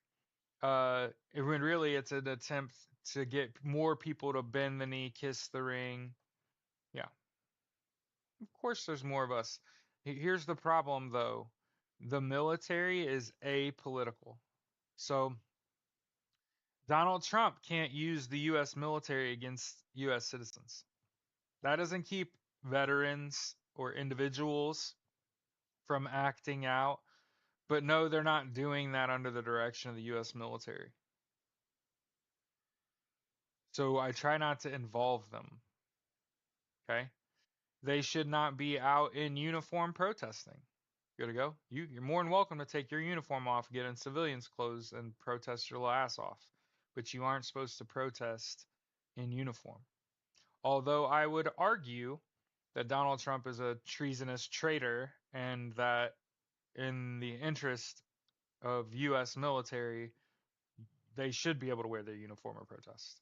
When really it's an attempt to get more people to bend the knee, kiss the ring. Yeah, of course there's more of us. Here's the problem though. The military is apolitical. So Donald Trump can't use the US military against US citizens. That doesn't keep veterans or individuals from acting out. But no, they're not doing that under the direction of the US military. So I try not to involve them. Okay? They should not be out in uniform protesting. Good to go. You're more than welcome to take your uniform off, get in civilian's clothes, and protest your little ass off. But you aren't supposed to protest in uniform. Although I would argue that Donald Trump is a treasonous traitor and that in the interest of US military, they should be able to wear their uniform or protest.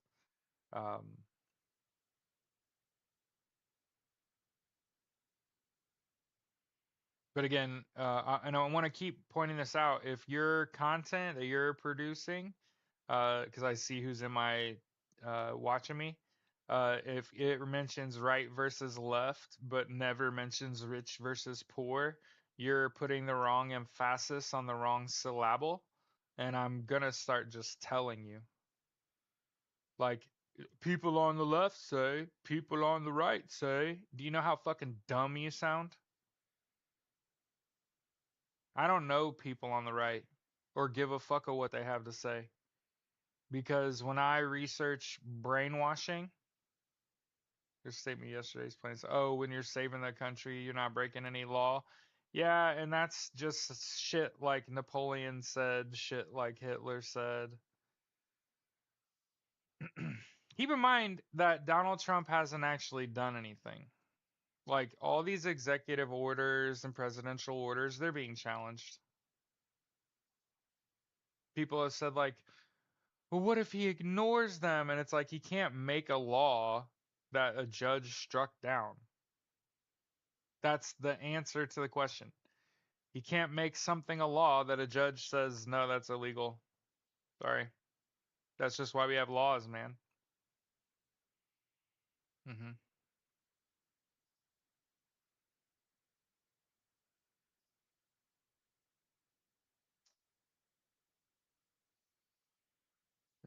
Um, but again, and I want to keep pointing this out. If your content that you're producing, because I see who's in my watching me, if it mentions right versus left, but never mentions rich versus poor, you're putting the wrong emphasis on the wrong syllable, and I'm gonna start just telling you. Like, people on the left say, people on the right say. Do you know how fucking dumb you sound? I don't know people on the right or give a fuck of what they have to say. Because when I research brainwashing, your statement yesterday explains, oh, when you're saving the country, you're not breaking any law. Yeah, and that's just shit like Napoleon said, shit like Hitler said. Keep in mind that Donald Trump hasn't actually done anything. Like all these executive orders and presidential orders, they're being challenged. People have said like, well, what if he ignores them? And it's like he can't make a law that a judge struck down. That's the answer to the question. He can't make something a law that a judge says, no, that's illegal. Sorry. That's just why we have laws, man. hmm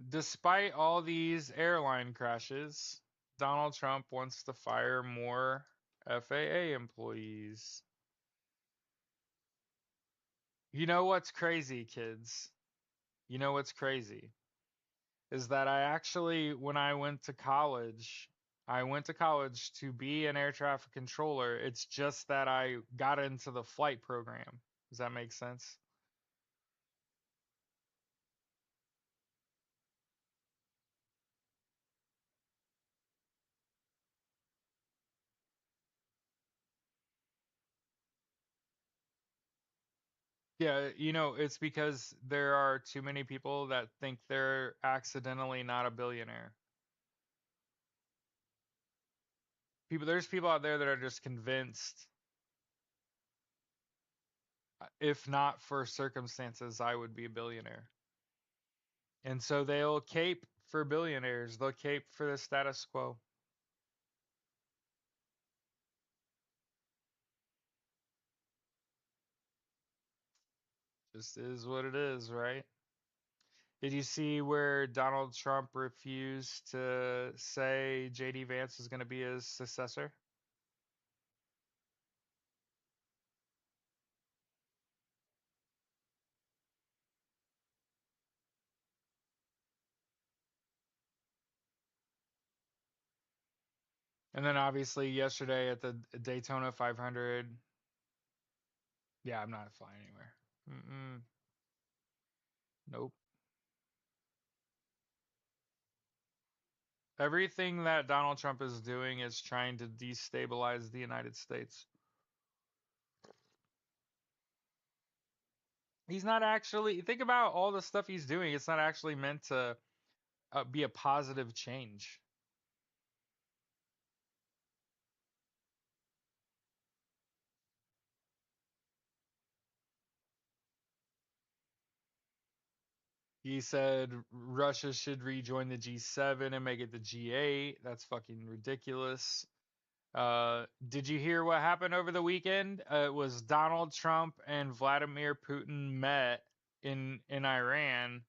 Despite all these airline crashes, Donald Trump wants to fire more FAA employees. You know what's crazy, kids? You know what's crazy? Is that when I I went to college to be an air traffic controller. It's just that I got into the flight program. Does that make sense? Yeah, it's because there are too many people that think they're accidentally not a billionaire. There's people out there that are just convinced, if not for circumstances, I would be a billionaire. And so they'll cape for billionaires. They'll cape for the status quo. Just is what it is, right? Did you see where Donald Trump refused to say JD Vance is going to be his successor? And then obviously yesterday at the Daytona 500, yeah, I'm not flying anywhere. Mm-mm, nope. Everything that Donald Trump is doing is trying to destabilize the United States. He's not actually, think about all the stuff he's doing. It's not actually meant to be a positive change. He said Russia should rejoin the G7 and make it the G8. That's fucking ridiculous. Did you hear what happened over the weekend? It was Donald Trump and Vladimir Putin met in Iran,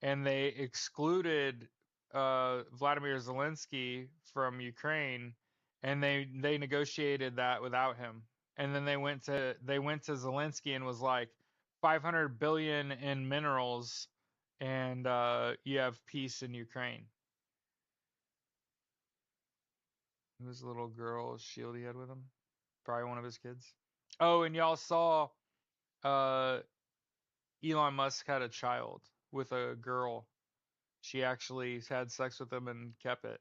and they excluded Vladimir Zelensky from Ukraine, and they negotiated that without him. And then they went to Zelensky and was like 500 billion in minerals, and you have peace in Ukraine. It was a little girl shield he had with him, probably one of his kids. Oh, and y'all saw uh Elon Musk had a child with a girl. She actually had sex with him and kept it.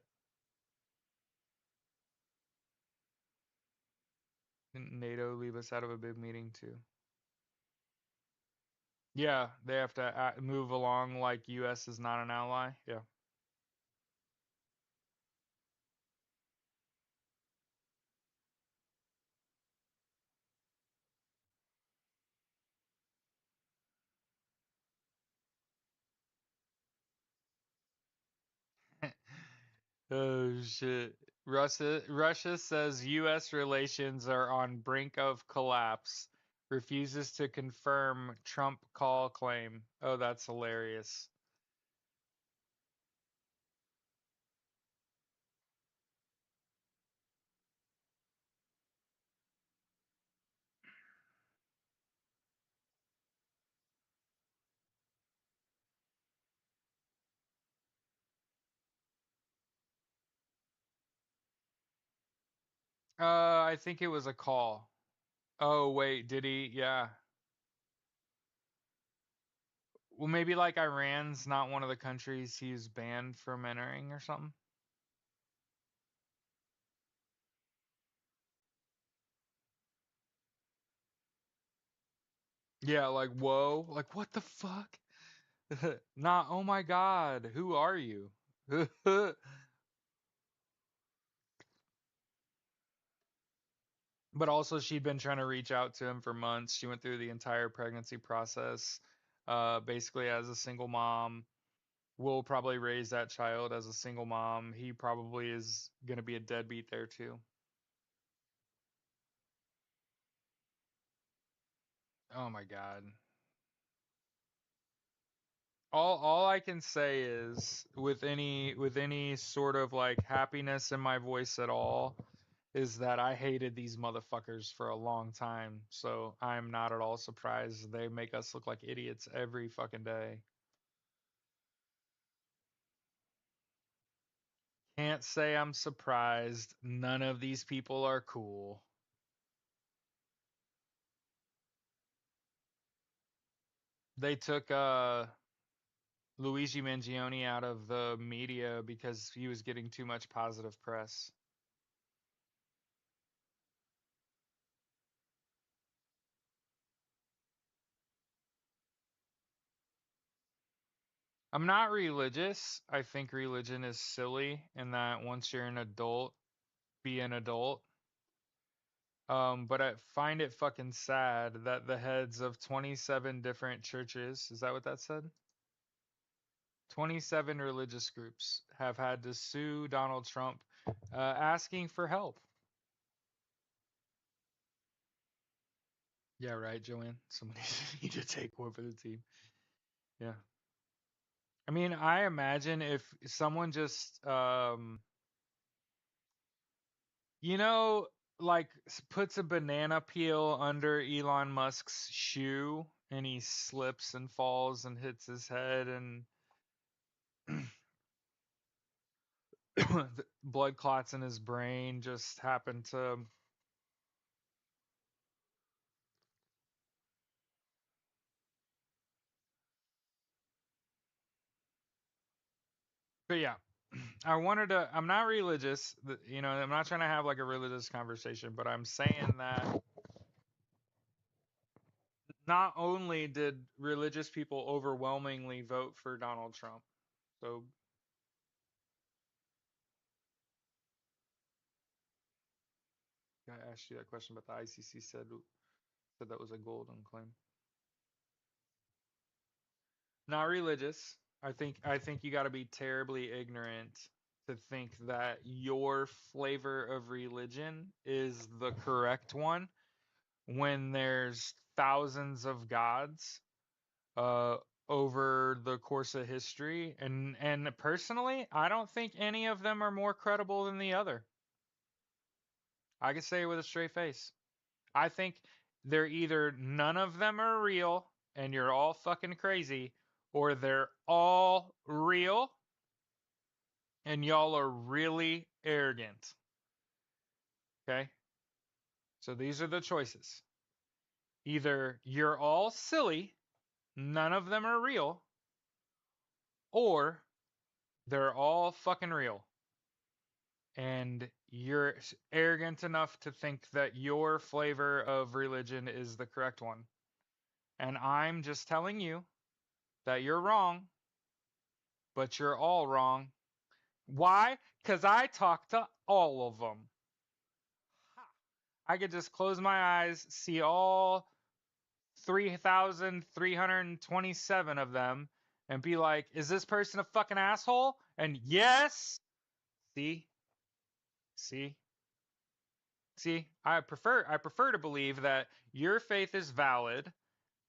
Didn't NATO leave us out of a big meeting too? Yeah, they have to move along like US is not an ally. Yeah. Oh shit. Russia says US relations are on brink of collapse. Refuses to confirm Trump call claim. Oh, that's hilarious. I think it was a call. Oh, wait, did he? Yeah. Well, maybe like Iran's not one of the countries he's banned from entering or something. Yeah, like, whoa. Like, what the fuck? Not, oh my God, who are you? But also, she'd been trying to reach out to him for months. She went through the entire pregnancy process, basically as a single mom. Will probably raise that child as a single mom. He probably is going to be a deadbeat there too. Oh my God. All I can say is with any sort of like happiness in my voice at all is that I hated these motherfuckers for a long time. So I'm not at all surprised they make us look like idiots every fucking day. Can't say I'm surprised. None of these people are cool. They took Luigi Mangione out of the media because he was getting too much positive press. I'm not religious. I think religion is silly and that once you're an adult, be an adult. But I find it fucking sad that the heads of 27 different churches, is that what that said? 27 religious groups have had to sue Donald Trump asking for help. Yeah, right, Joanne. Somebody need to take one for the team. Yeah. I mean, I imagine if someone just you know, like puts a banana peel under Elon Musk's shoe and he slips and falls and hits his head and the blood clots in his brain just happen to. But yeah, I'm not religious, I'm not trying to have like a religious conversation, but I'm saying that not only did religious people overwhelmingly vote for Donald Trump, so I asked you that question, but the ICC said that was a golden claim. Not religious. I think you got to be terribly ignorant to think that your flavor of religion is the correct one when there's thousands of gods uh over the course of history, and personally I don't think any of them are more credible than the other. I can say it with a straight face. I think they're either none of them are real and you're all fucking crazy, or they're all real and y'all are really arrogant. Okay? So these are the choices. Either you're all silly, none of them are real, or they're all fucking real. And you're arrogant enough to think that your flavor of religion is the correct one. And I'm just telling you that you're wrong, but you're all wrong. Why? Because I talk to all of them. I could just close my eyes, see all 3,327 of them, and be like, is this person a fucking asshole? And yes. See? See? See? I prefer to believe that your faith is valid.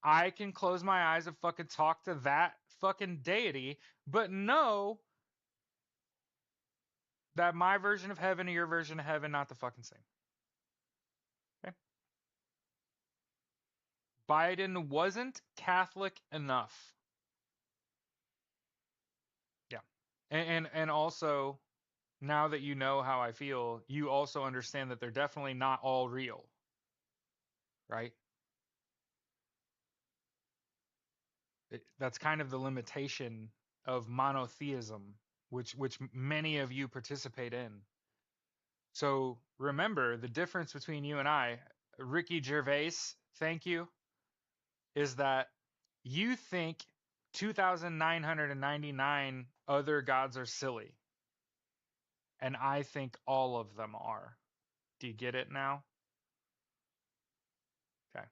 I can close my eyes and fucking talk to that fucking deity, but know that my version of heaven and your version of heaven not the fucking same. Okay? Biden wasn't Catholic enough. Yeah. And also, now that you know how I feel, you also understand that they're definitely not all real, right? That's kind of the limitation of monotheism, which many of you participate in. So remember the difference between you and I, Ricky Gervais, thank you, is that you think 2,999 other gods are silly, and I think all of them are. Do you get it now? Okay.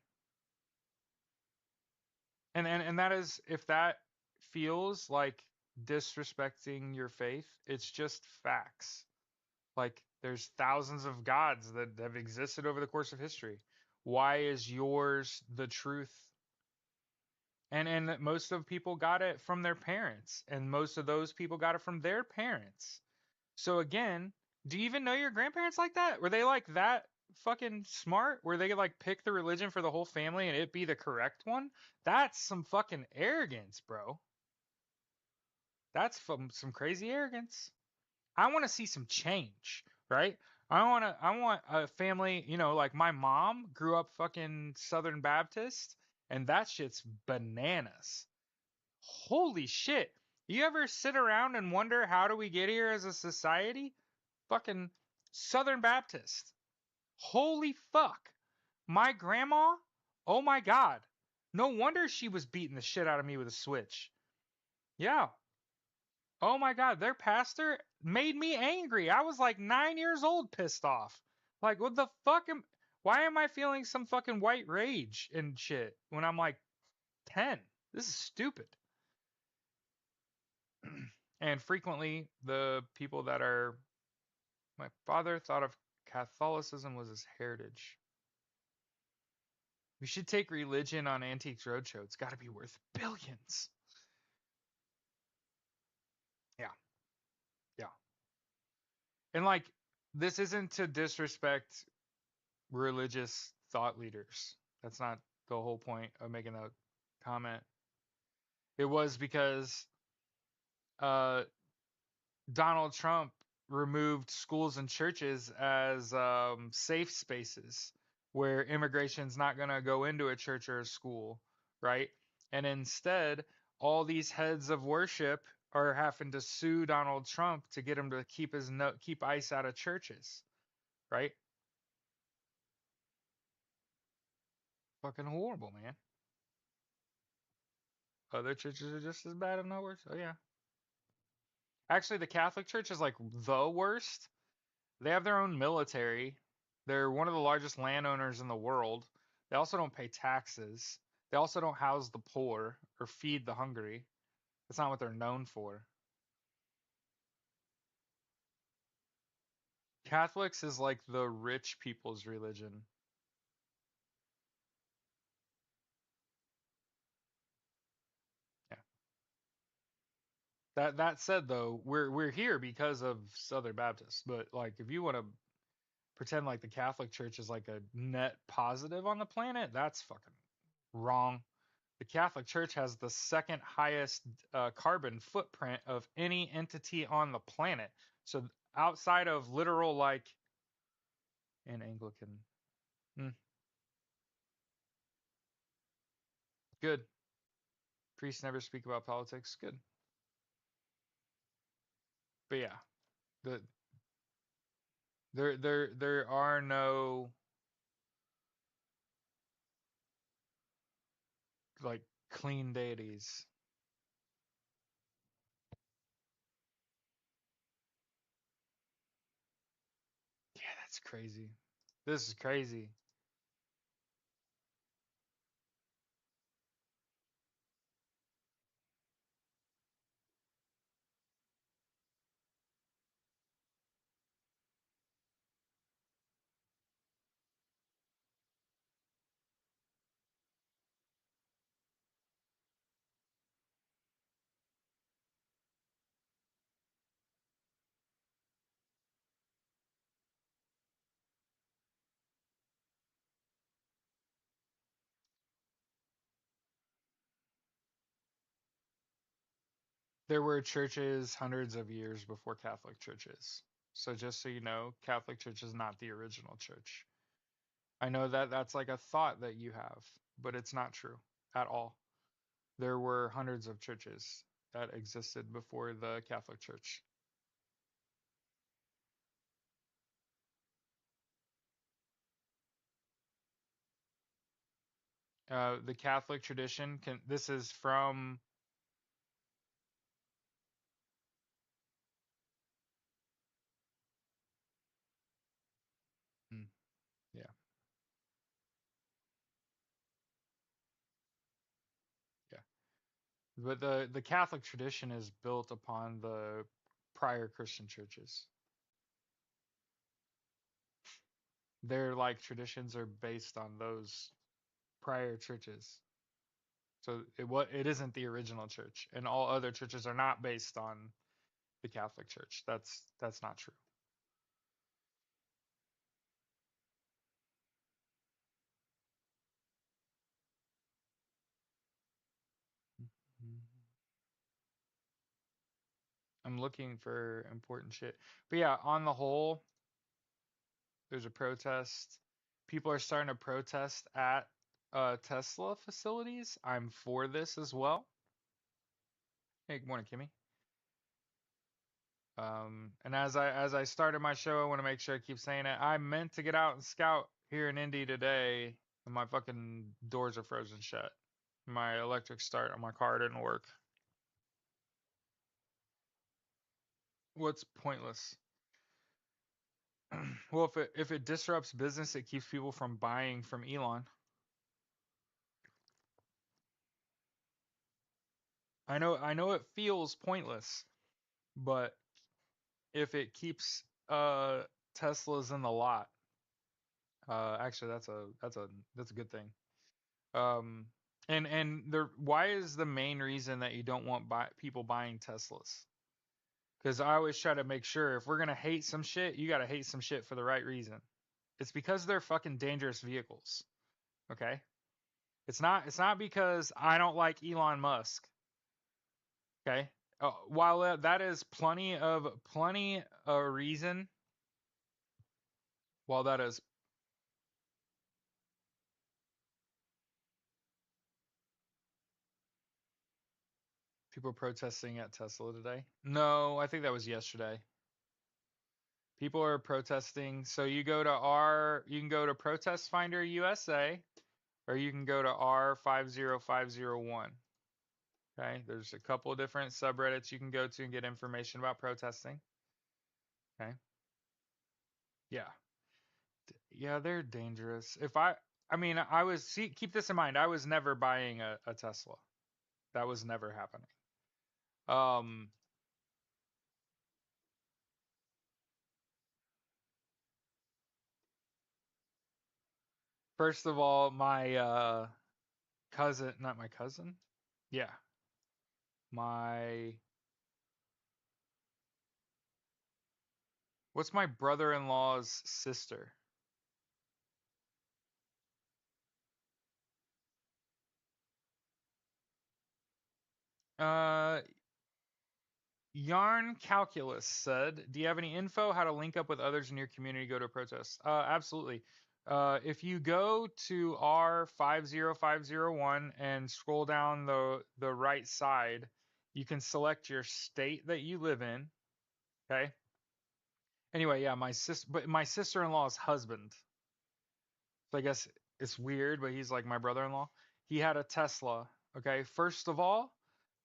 And that is, if that feels like disrespecting your faith, it's just facts. Like there's thousands of gods that have existed over the course of history. Why is yours the truth? And most of people got it from their parents, and most of those people got it from their parents. So again, do you even know your grandparents like that? Were they like that fucking smart? Where they like pick the religion for the whole family and it be the correct one? That's some fucking arrogance, bro. That's some crazy arrogance. I want to see some change, right? I want a family, like my mom grew up fucking Southern Baptist, and that shit's bananas. Holy shit. You ever sit around and wonder how do we get here as a society? Fucking Southern Baptist. Holy fuck. My grandma? Oh my god. No wonder she was beating the shit out of me with a switch. Yeah. Oh my god, their pastor made me angry. I was like 9 years old, pissed off. Like, what the fuck why am I feeling some fucking white rage and shit when I'm like 10? This is stupid. And frequently, the people that are. My father thought of Catholicism was his heritage. We should take religion on Antiques Roadshow. It's got to be worth billions. Yeah, yeah. And like, this isn't to disrespect religious thought leaders. That's not the whole point of making that comment. It was because uh, Donald Trump removed schools and churches as safe spaces where immigration's not going to go into a church or a school, right? And instead, all these heads of worship are having to sue Donald Trump to get him to keep ICE out of churches, right? Fucking horrible, man. Other churches are just as bad, and no worse. Oh yeah. Actually, the Catholic Church is like the worst. They have their own military. They're one of the largest landowners in the world. They also don't pay taxes. They also don't house the poor or feed the hungry. That's not what they're known for. Catholics is like the rich people's religion. Yeah. That said though, we're here because of Southern Baptists. But like if you want to pretend like the Catholic Church is like a net positive on the planet, that's fucking wrong. The Catholic Church has the second highest carbon footprint of any entity on the planet. So outside of literal like an Anglican, mm, good. Priests never speak about politics. Good. But yeah, the there are no like clean deities. Yeah, that's crazy. This is crazy. There were churches hundreds of years before Catholic churches. So just so you know, Catholic Church is not the original church. I know that that's like a thought that you have, but it's not true at all. There were hundreds of churches that existed before the Catholic Church. The Catholic tradition can. This is from. mm, Yeah, yeah. But the Catholic tradition is built upon the prior Christian churches. Their like traditions are based on those prior churches. So it isn't the original church, and all other churches are not based on the Catholic Church. That's not true. Mhm. I'm looking for important shit. But yeah, on the whole, there's a protest. People are starting to protest at Tesla facilities. I'm for this as well. Hey, good morning, Kimmy. And as I started my show, I want to make sure I keep saying it. I meant to get out and scout here in Indy today, and my fucking doors are frozen shut. My electric start on my car didn't work. What's pointless? Well, if it disrupts business, it keeps people from buying from Elon. I know it feels pointless, but if it keeps Teslas in the lot, actually that's a good thing. Um, and why is the main reason that you don't want people buying Teslas? Because I always try to make sure if we're gonna hate some shit, you gotta hate some shit for the right reason. It's because they're fucking dangerous vehicles. Okay? It's not because I don't like Elon Musk. Okay? While that is plenty a reason, while that is people protesting at Tesla today. No, I think that was yesterday. People are protesting. So you can go to Protest Finder USA, or you can go to R50501. Okay, there's a couple of different subreddits you can go to and get information about protesting. Okay, yeah, yeah, they're dangerous. I mean, keep this in mind. I was never buying a Tesla. That was never happening. Um, First of all, my cousin, not my cousin. Yeah, my what's my brother-in-law's sister? Uh, Yarn Calculus said, "Do you have any info how to link up with others in your community to go to a protest?" Absolutely. If you go to R50501 and scroll down the right side, you can select your state that you live in. Okay. Anyway, yeah, my sister-in-law's husband. So I guess it's weird, but he's like my brother-in-law. He had a Tesla. Okay. First of all,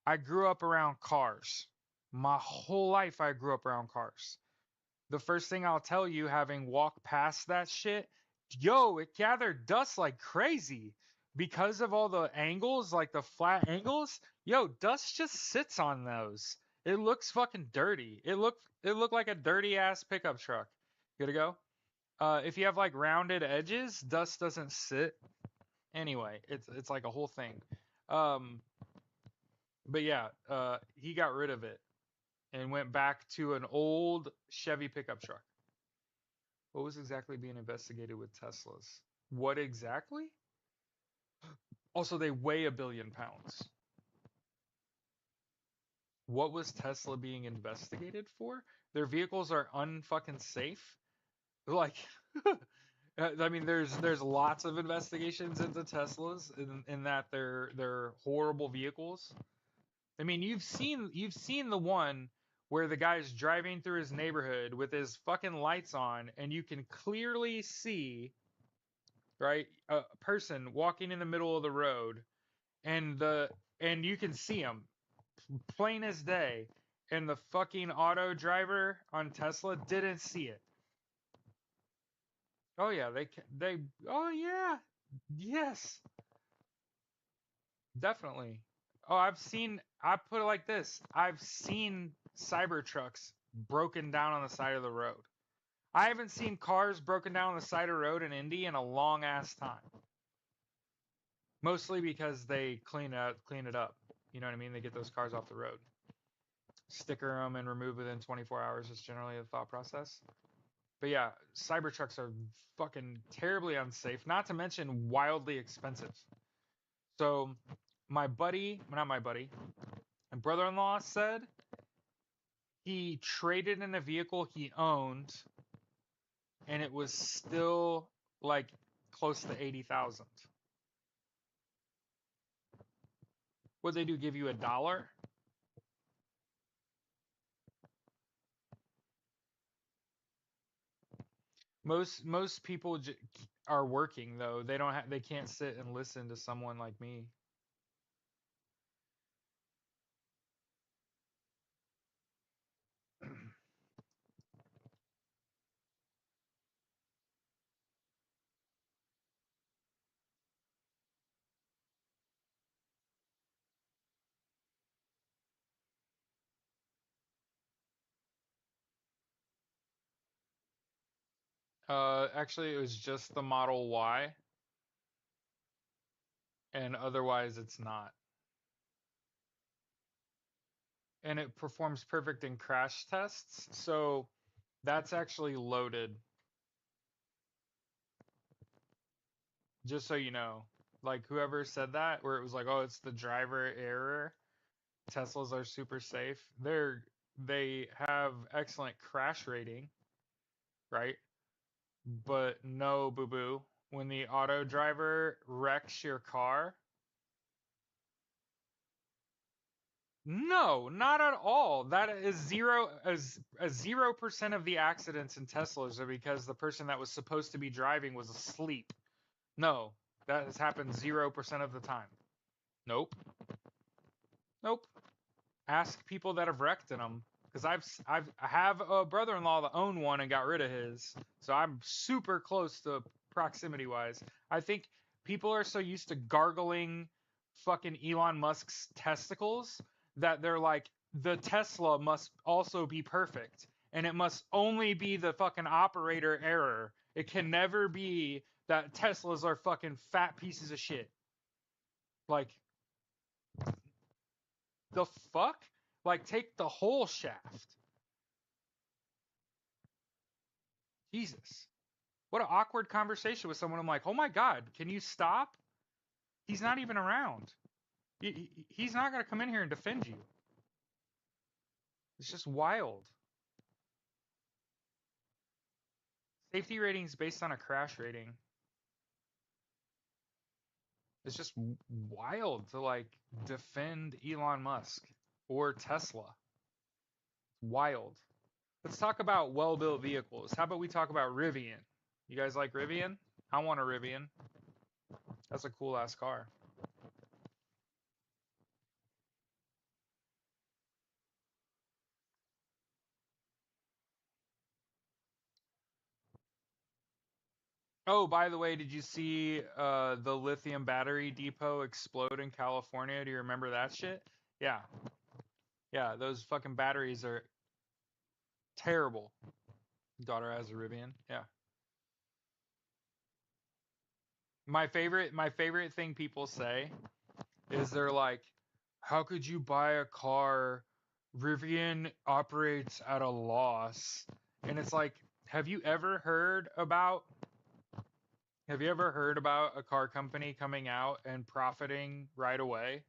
I grew up around cars. My whole life, I grew up around cars. The first thing I'll tell you, having walked past that shit, yo, it gathered dust like crazy. Because of all the angles, like the flat angles, yo, dust just sits on those. It looks fucking dirty. It looked like a dirty ass pickup truck. Good to go. If you have like rounded edges, dust doesn't sit. Anyway, it's like a whole thing. Um, but yeah, he got rid of it and went back to an old Chevy pickup truck. What was exactly being investigated with Teslas? What exactly? Also, they weigh 1 billion pounds. What was Tesla being investigated for? Their vehicles are unfucking safe. Like, I mean, there's lots of investigations into Teslas in that they're horrible vehicles. I mean, you've seen the one where the guy's driving through his neighborhood with his fucking lights on, and you can clearly see, right, a person walking in the middle of the road, and you can see him plain as day, and the fucking auto driver on Tesla didn't see it. Oh yeah, they oh yeah. Yes, definitely. Oh, I put it like this. I've seen Cybertrucks broken down on the side of the road. I haven't seen cars broken down on the side of the road in Indy in a long ass time. Mostly because they clean it up. You know what I mean? They get those cars off the road. Sticker them and remove within 24 hours is generally the thought process. But yeah, Cybertrucks are fucking terribly unsafe, not to mention wildly expensive. So not my buddy, my brother-in-law said he traded in a vehicle he owned, and it was still like close to 80,000. What they do? Give you $1? Most people are working though. They can't sit and listen to someone like me. Actually, it was just the Model Y. and otherwise it's not. And it performs perfect in crash tests. So that's actually loaded, just so you know. Like whoever said that, where it was like, oh, it's the driver error. Teslas are super safe. They have excellent crash rating, right? But no boo boo. When the auto driver wrecks your car, no, not at all. That is as 0% of the accidents in Teslas are because the person that was supposed to be driving was asleep. No, that has happened 0% of the time. Nope. Nope. Ask people that have wrecked in them, because I have a brother-in-law that owned one and got rid of his, so I'm super close to proximity wise. I think people are so used to gargling fucking Elon Musk's testicles that they're like, the Tesla must also be perfect, and it must only be the fucking operator error. It can never be that Teslas are fucking fat pieces of shit. Like, the fuck? Like, take the whole shaft. Jesus. What an awkward conversation with someone. I'm like, oh my God, can you stop? He's not even around. He's not going to come in here and defend you. It's just wild. Safety ratings based on a crash rating. It's just wild to like defend Elon Musk or Tesla. Wild. Let's talk about well-built vehicles. How about we talk about Rivian? You guys like Rivian? I want a Rivian. That's a cool ass car. Oh, by the way, did you see the lithium battery depot explode in California? Do you remember that shit? Yeah. Yeah, those fucking batteries are terrible. Daughter has a Rivian. Yeah. My favorite thing people say is they're like, "How could you buy a car? Rivian operates at a loss." And it's like, have you ever heard about a car company coming out and profiting right away?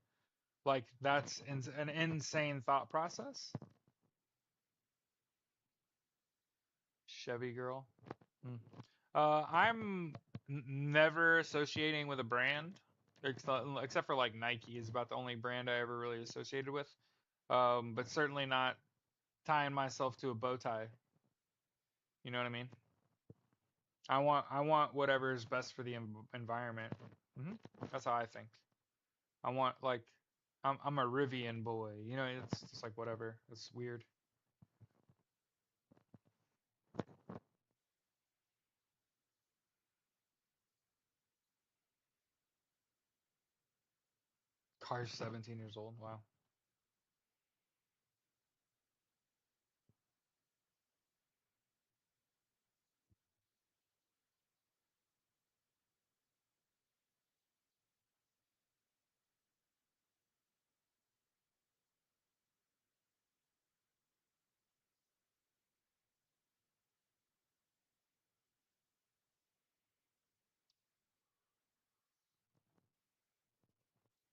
Like that's an insane thought process. Chevy girl. Hmm. I'm never associating with a brand, except for like Nike is about the only brand I ever really associated with. But certainly not tying myself to a bow tie. You know what I mean? I want whatever is best for the environment. Hmm. That's how I think. I want like I'm a Rivian boy. You know, it's just like whatever. It's weird. Car's 17 years old. Wow.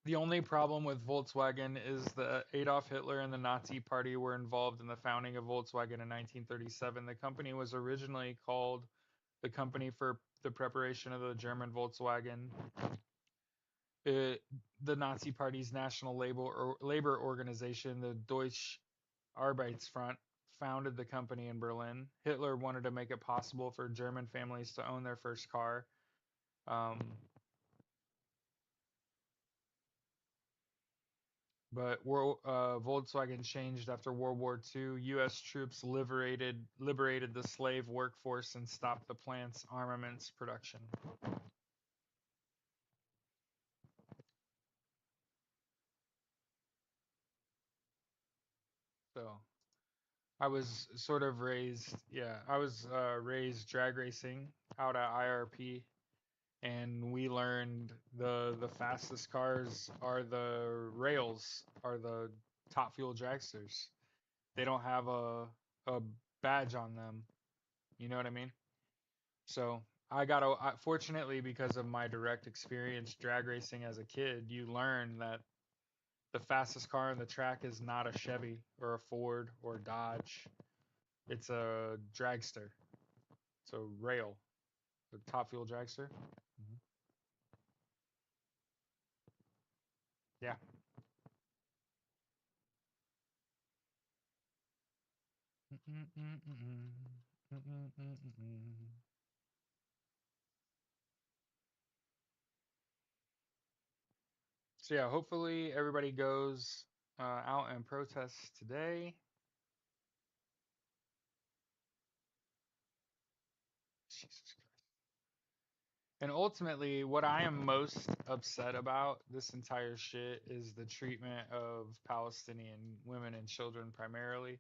The only problem with Volkswagen is that Adolf Hitler and the Nazi Party were involved in the founding of Volkswagen in 1937. The company was originally called the Company for the Preparation of the German Volkswagen. It, the Nazi Party's national labor organization, the Deutsche Arbeitsfront, founded the company in Berlin. Hitler wanted to make it possible for German families to own their first car. Um, But Volkswagen changed after World War II. U.S. troops liberated the slave workforce and stopped the plant's armaments production. So I was sort of raised, yeah, I was raised drag racing out at IRP, and we learned the fastest cars are the rails, are the Top Fuel dragsters. They don't have a badge on them. You know what I mean? So fortunately, because of my direct experience drag racing as a kid, you learn that the fastest car on the track is not a Chevy or a Ford or a Dodge. It's a dragster. It's a rail, the Top Fuel dragster. Mhm. Yeah. So yeah, hopefully everybody goes out and protests today. Jesus Christ. And ultimately, what I am most upset about this entire shit is the treatment of Palestinian women and children primarily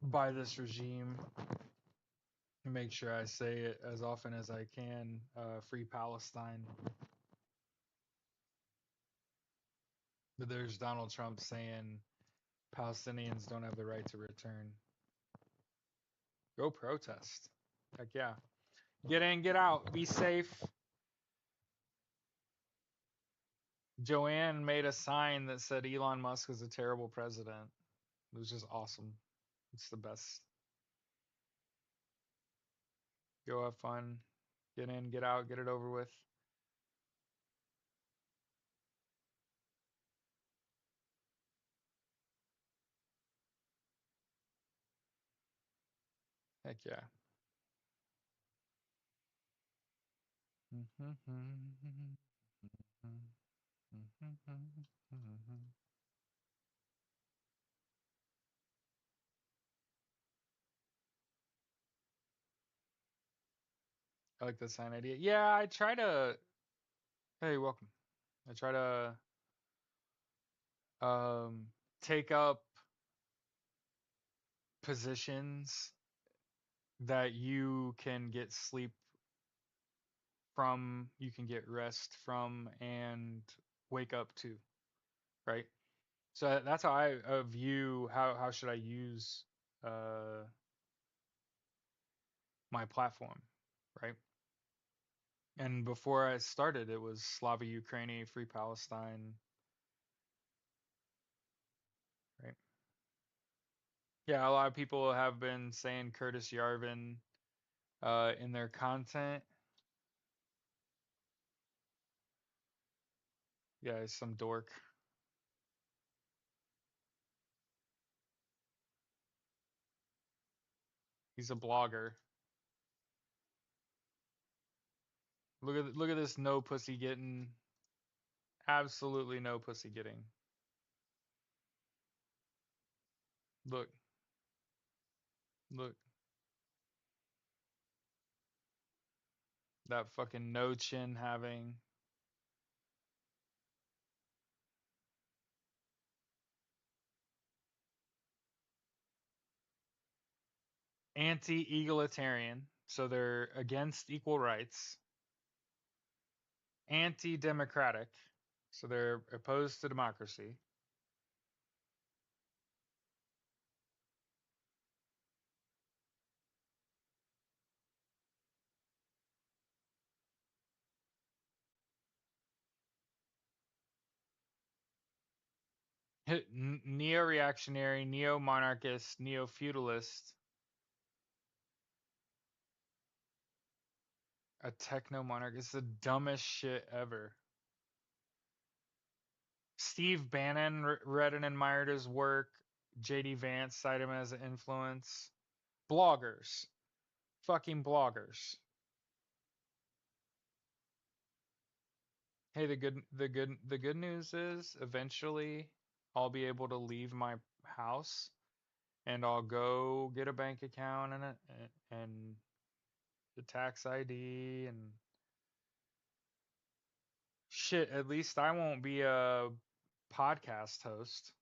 by this regime. Make sure I say it as often as I can. Free Palestine. But there's Donald Trump saying Palestinians don't have the right to return. Go protest. Heck yeah. Get in, get out, be safe. Joanne made a sign that said Elon Musk is a terrible president. It was just awesome. It's the best. Go have fun. Get in, get out, get it over with. Heck yeah. I like the sign idea. Yeah, I try to. Hey, welcome. I try to um take up positions that you can get sleep from, you can get rest from, and wake up to, right? So that's how I view how should I use uh my platform, right? And before I started, it was Slava Ukraini, Free Palestine, right? Yeah, a lot of people have been saying Curtis Yarvin in their content. Yeah, he's some dork. He's a blogger. Look at this no pussy getting. Absolutely no pussy getting. Look, look. That fucking no chin having. Anti-egalitarian, so they're against equal rights. Anti-democratic, so they're opposed to democracy. Neo-reactionary, neo-monarchist, neo-feudalist, a techno-monarch. It's the dumbest shit ever. Steve Bannon read and admired his work. JD Vance cited him as an influence. Bloggers. Fucking bloggers. Hey, the good news is eventually I'll be able to leave my house and I'll go get a bank account and the tax ID and shit. At least I won't be a podcast host.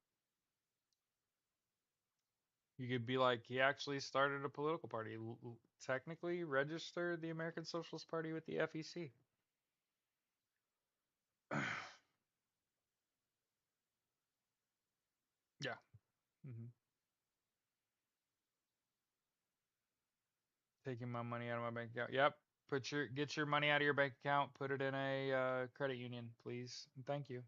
You could be like, he actually started a political party, technically registered the American Socialist Party with the FEC. Yeah. Hmm. Taking my money out of my bank account. Yep. Get your money out of your bank account. Put it in a credit union, please. And thank you.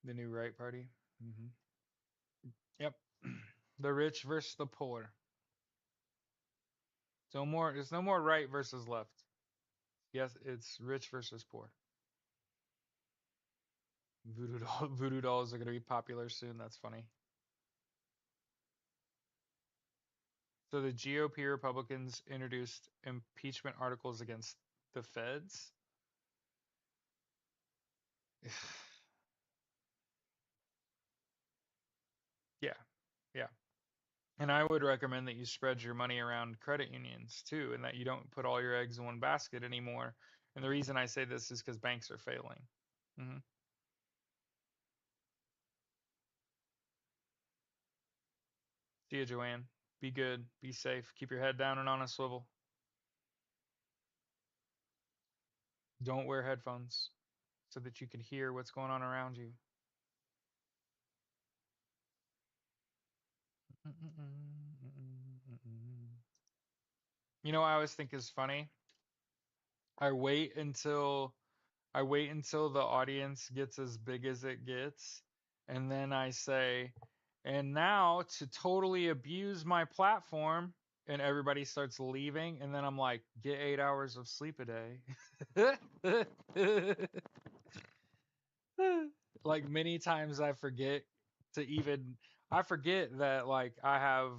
The new right party. Hmm. Yep. The rich versus the poor. So more. There's no more right versus left. Yes, it's rich versus poor. Voodoo dolls are gonna be popular soon. That's funny. So the GOP Republicans introduced impeachment articles against the feds. Yeah, yeah. And I would recommend that you spread your money around credit unions too, and that you don't put all your eggs in one basket anymore. And the reason I say this is because banks are failing. Hmm. See you, Joanne. Be good. Be safe. Keep your head down and on a swivel. Don't wear headphones so that you can hear what's going on around you. You know what I always think is funny? I wait until I wait until the audience gets as big as it gets, and then I say, and now to totally abuse my platform, and everybody starts leaving, and then I'm like, get 8 hours of sleep a day. Like many times I forget to even I forget that like I have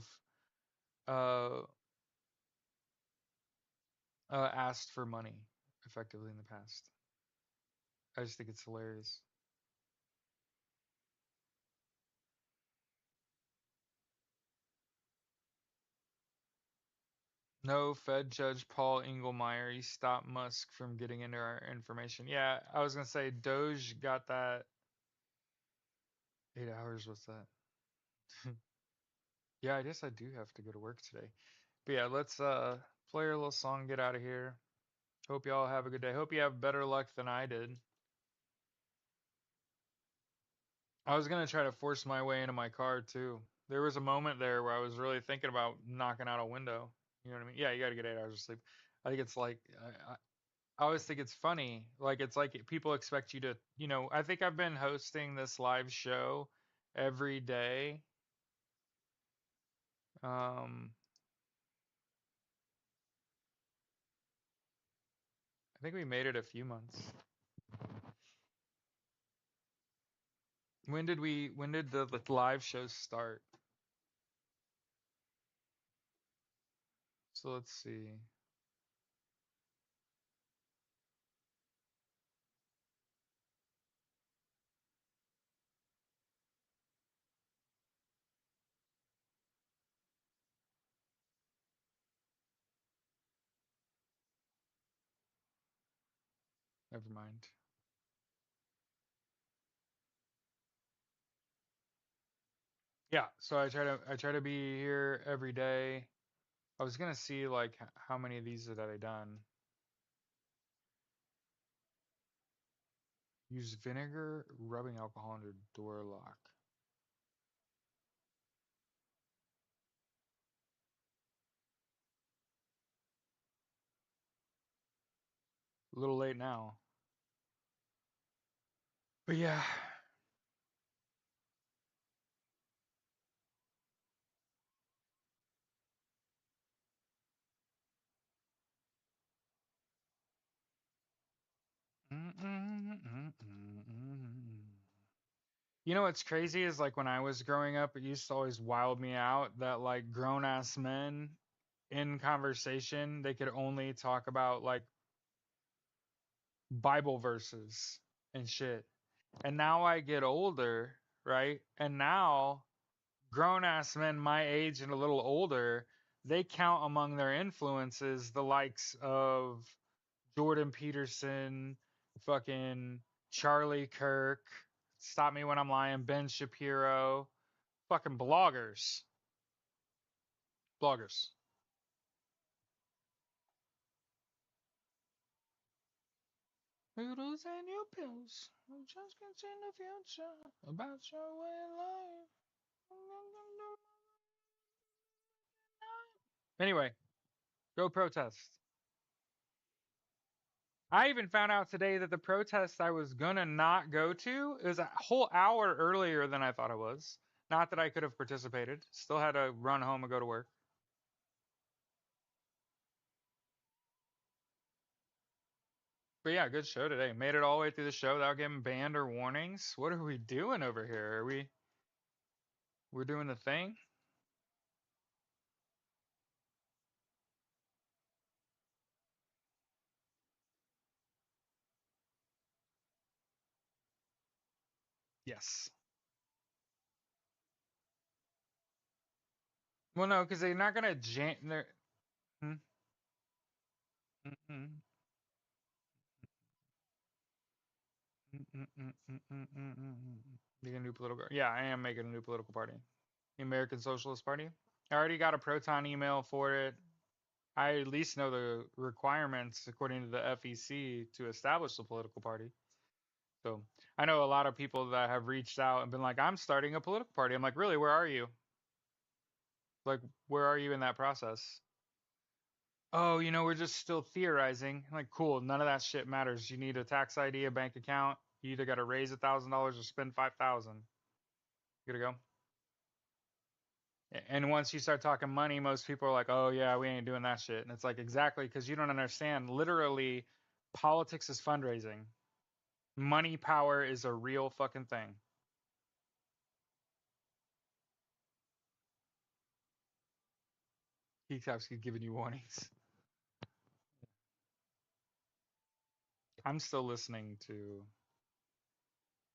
uh asked for money effectively in the past. I just think it's hilarious. No, Fed Judge Paul Engelmeyer, he stopped Musk from getting into our information. Yeah, I was gonna say Doge got that 8 hours. What's that? Yeah, I guess I do have to go to work today. But yeah, let's play our little song, get out of here. Hope y'all have a good day. Hope you have better luck than I did. I was gonna try to force my way into my car too. There was a moment there where I was really thinking about knocking out a window. You know what I mean? Yeah, you gotta get 8 hours of sleep. I think it's like I always think it's funny. Like it's like people expect you to, I think I've been hosting this live show every day. Um, I think we made it a few months. When did the live shows start? So let's see. Never mind. Yeah, so I try to be here every day. I was gonna see like how many of these that I done. Use vinegar, rubbing alcohol under door lock. A little late now. But yeah. You know what's crazy is like when I was growing up, it used to always wild me out that like grown ass men in conversation, they could only talk about like Bible verses and shit. And now I get older, right? And now grown ass men my age and a little older, they count among their influences the likes of Jordan Peterson, fucking Charlie Kirk, Stop Me When I'm Lying, Ben Shapiro, Fucking bloggers. Bloggers. Noodles and your pills. We just can see the future about your way of life. Anyway, go protest. I even found out today that the protest I was gonna not go to is a whole hour earlier than I thought it was. Not that I could have participated. Still had to run home and go to work. But yeah, good show today. Made it all the way through the show without getting banned or warnings. What are we doing over here? We're doing the thing? Yes. Well, no, because they're not gonna jam. They're. Hmm, mm, mm, mm, mm, mm, mm, mm, mm, mm. Making a new political. Yeah, I am making a new political party. The American Socialist Party. I already got a Proton email for it. I at least know the requirements according to the FEC to establish the political party. So I know a lot of people that have reached out and been like, I'm starting a political party. I'm like, really? Where are you? Like, where are you in that process? Oh, we're just still theorizing. Like, cool. None of that shit matters. You need a tax ID, a bank account. You either got to raise $1,000 or spend 5,000. You gotta go. And once you start talking money, most people are like, "Oh yeah, we ain't doing that shit." And it's like exactly because you don't understand. Literally, politics is fundraising. Money power is a real fucking thing. He keeps giving you warnings. I'm still listening to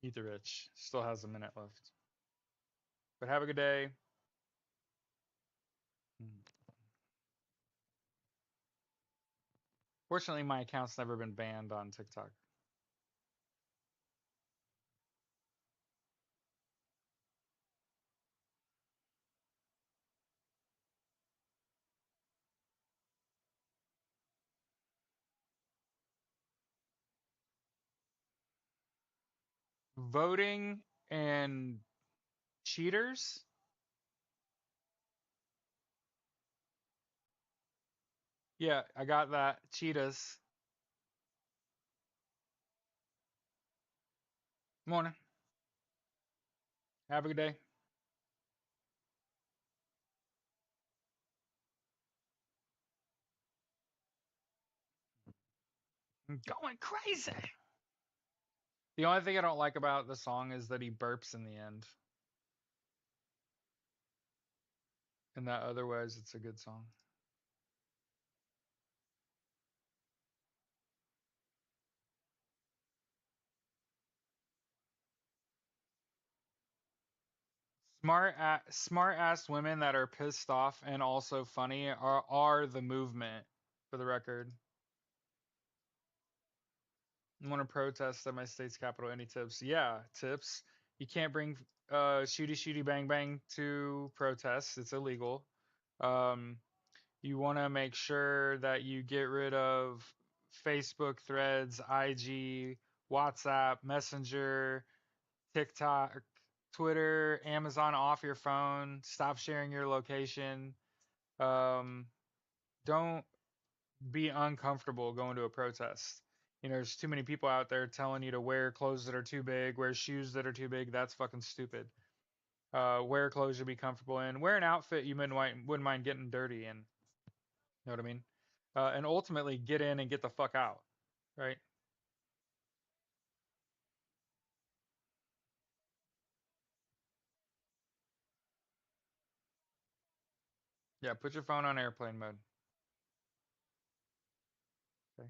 Ether Rich. Still has a minute left. But have a good day. Hmm. Fortunately, my account's never been banned on TikTok. Voting and cheaters? Yeah, I got that. Cheetahs. Morning. Have a good day. I'm going crazy. The only thing I don't like about the song is that he burps in the end. And that otherwise it's a good song. Smart ass women that are pissed off and also funny are the movement, for the record. I want to protest at my state's capital. Any tips? Yeah, tips. You can't bring shooty shooty bang bang to protests. It's illegal. Um, you want to make sure that you get rid of Facebook threads, IG, WhatsApp, Messenger, TikTok, Twitter, Amazon off your phone. Stop sharing your location. Um, don't be uncomfortable going to a protest. There's too many people out there telling you to wear clothes that are too big, wear shoes that are too big. That's fucking stupid. Wear clothes you'll be comfortable in. Wear an outfit you wouldn't mind getting dirty in. You know what I mean? And ultimately get in and get the fuck out. Right? Yeah, put your phone on airplane mode. Okay.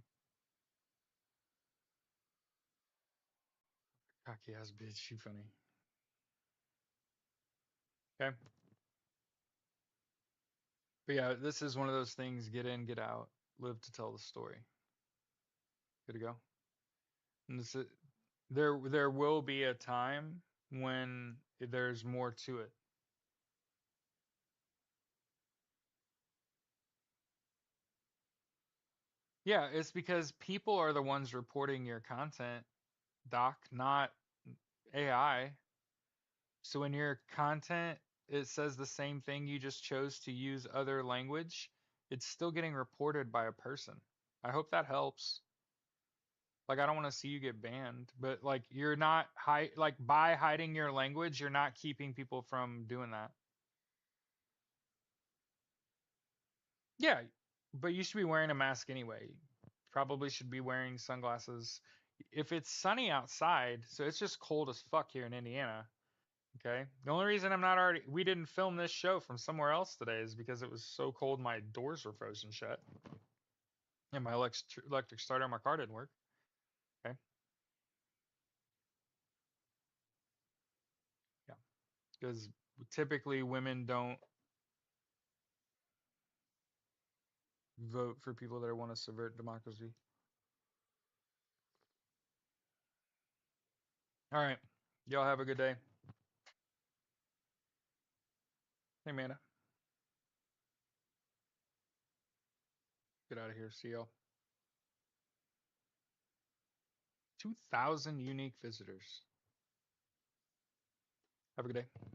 Cocky ass bitch, you funny. Okay. But yeah, this is one of those things, get in, get out, live to tell the story. Good to go. And there will be a time when there's more to it. Yeah, it's because people are the ones reporting your content, Doc, not AI. So when your content it says the same thing, you just chose to use other language, it's still getting reported by a person. I hope that helps. Like I don't want to see you get banned, but like you're not like by hiding your language, you're not keeping people from doing that. Yeah, but you should be wearing a mask anyway. Probably should be wearing sunglasses. If it's sunny outside, so it's just cold as fuck here in Indiana. Okay. The only reason we didn't film this show from somewhere else today is because it was so cold my doors were frozen shut and my electric starter on my car didn't work. Okay. Yeah. Because typically women don't vote for people that want to subvert democracy. All right. Y'all have a good day. Hey, Amanda. Get out of here. See y'all. 2,000 unique visitors. Have a good day.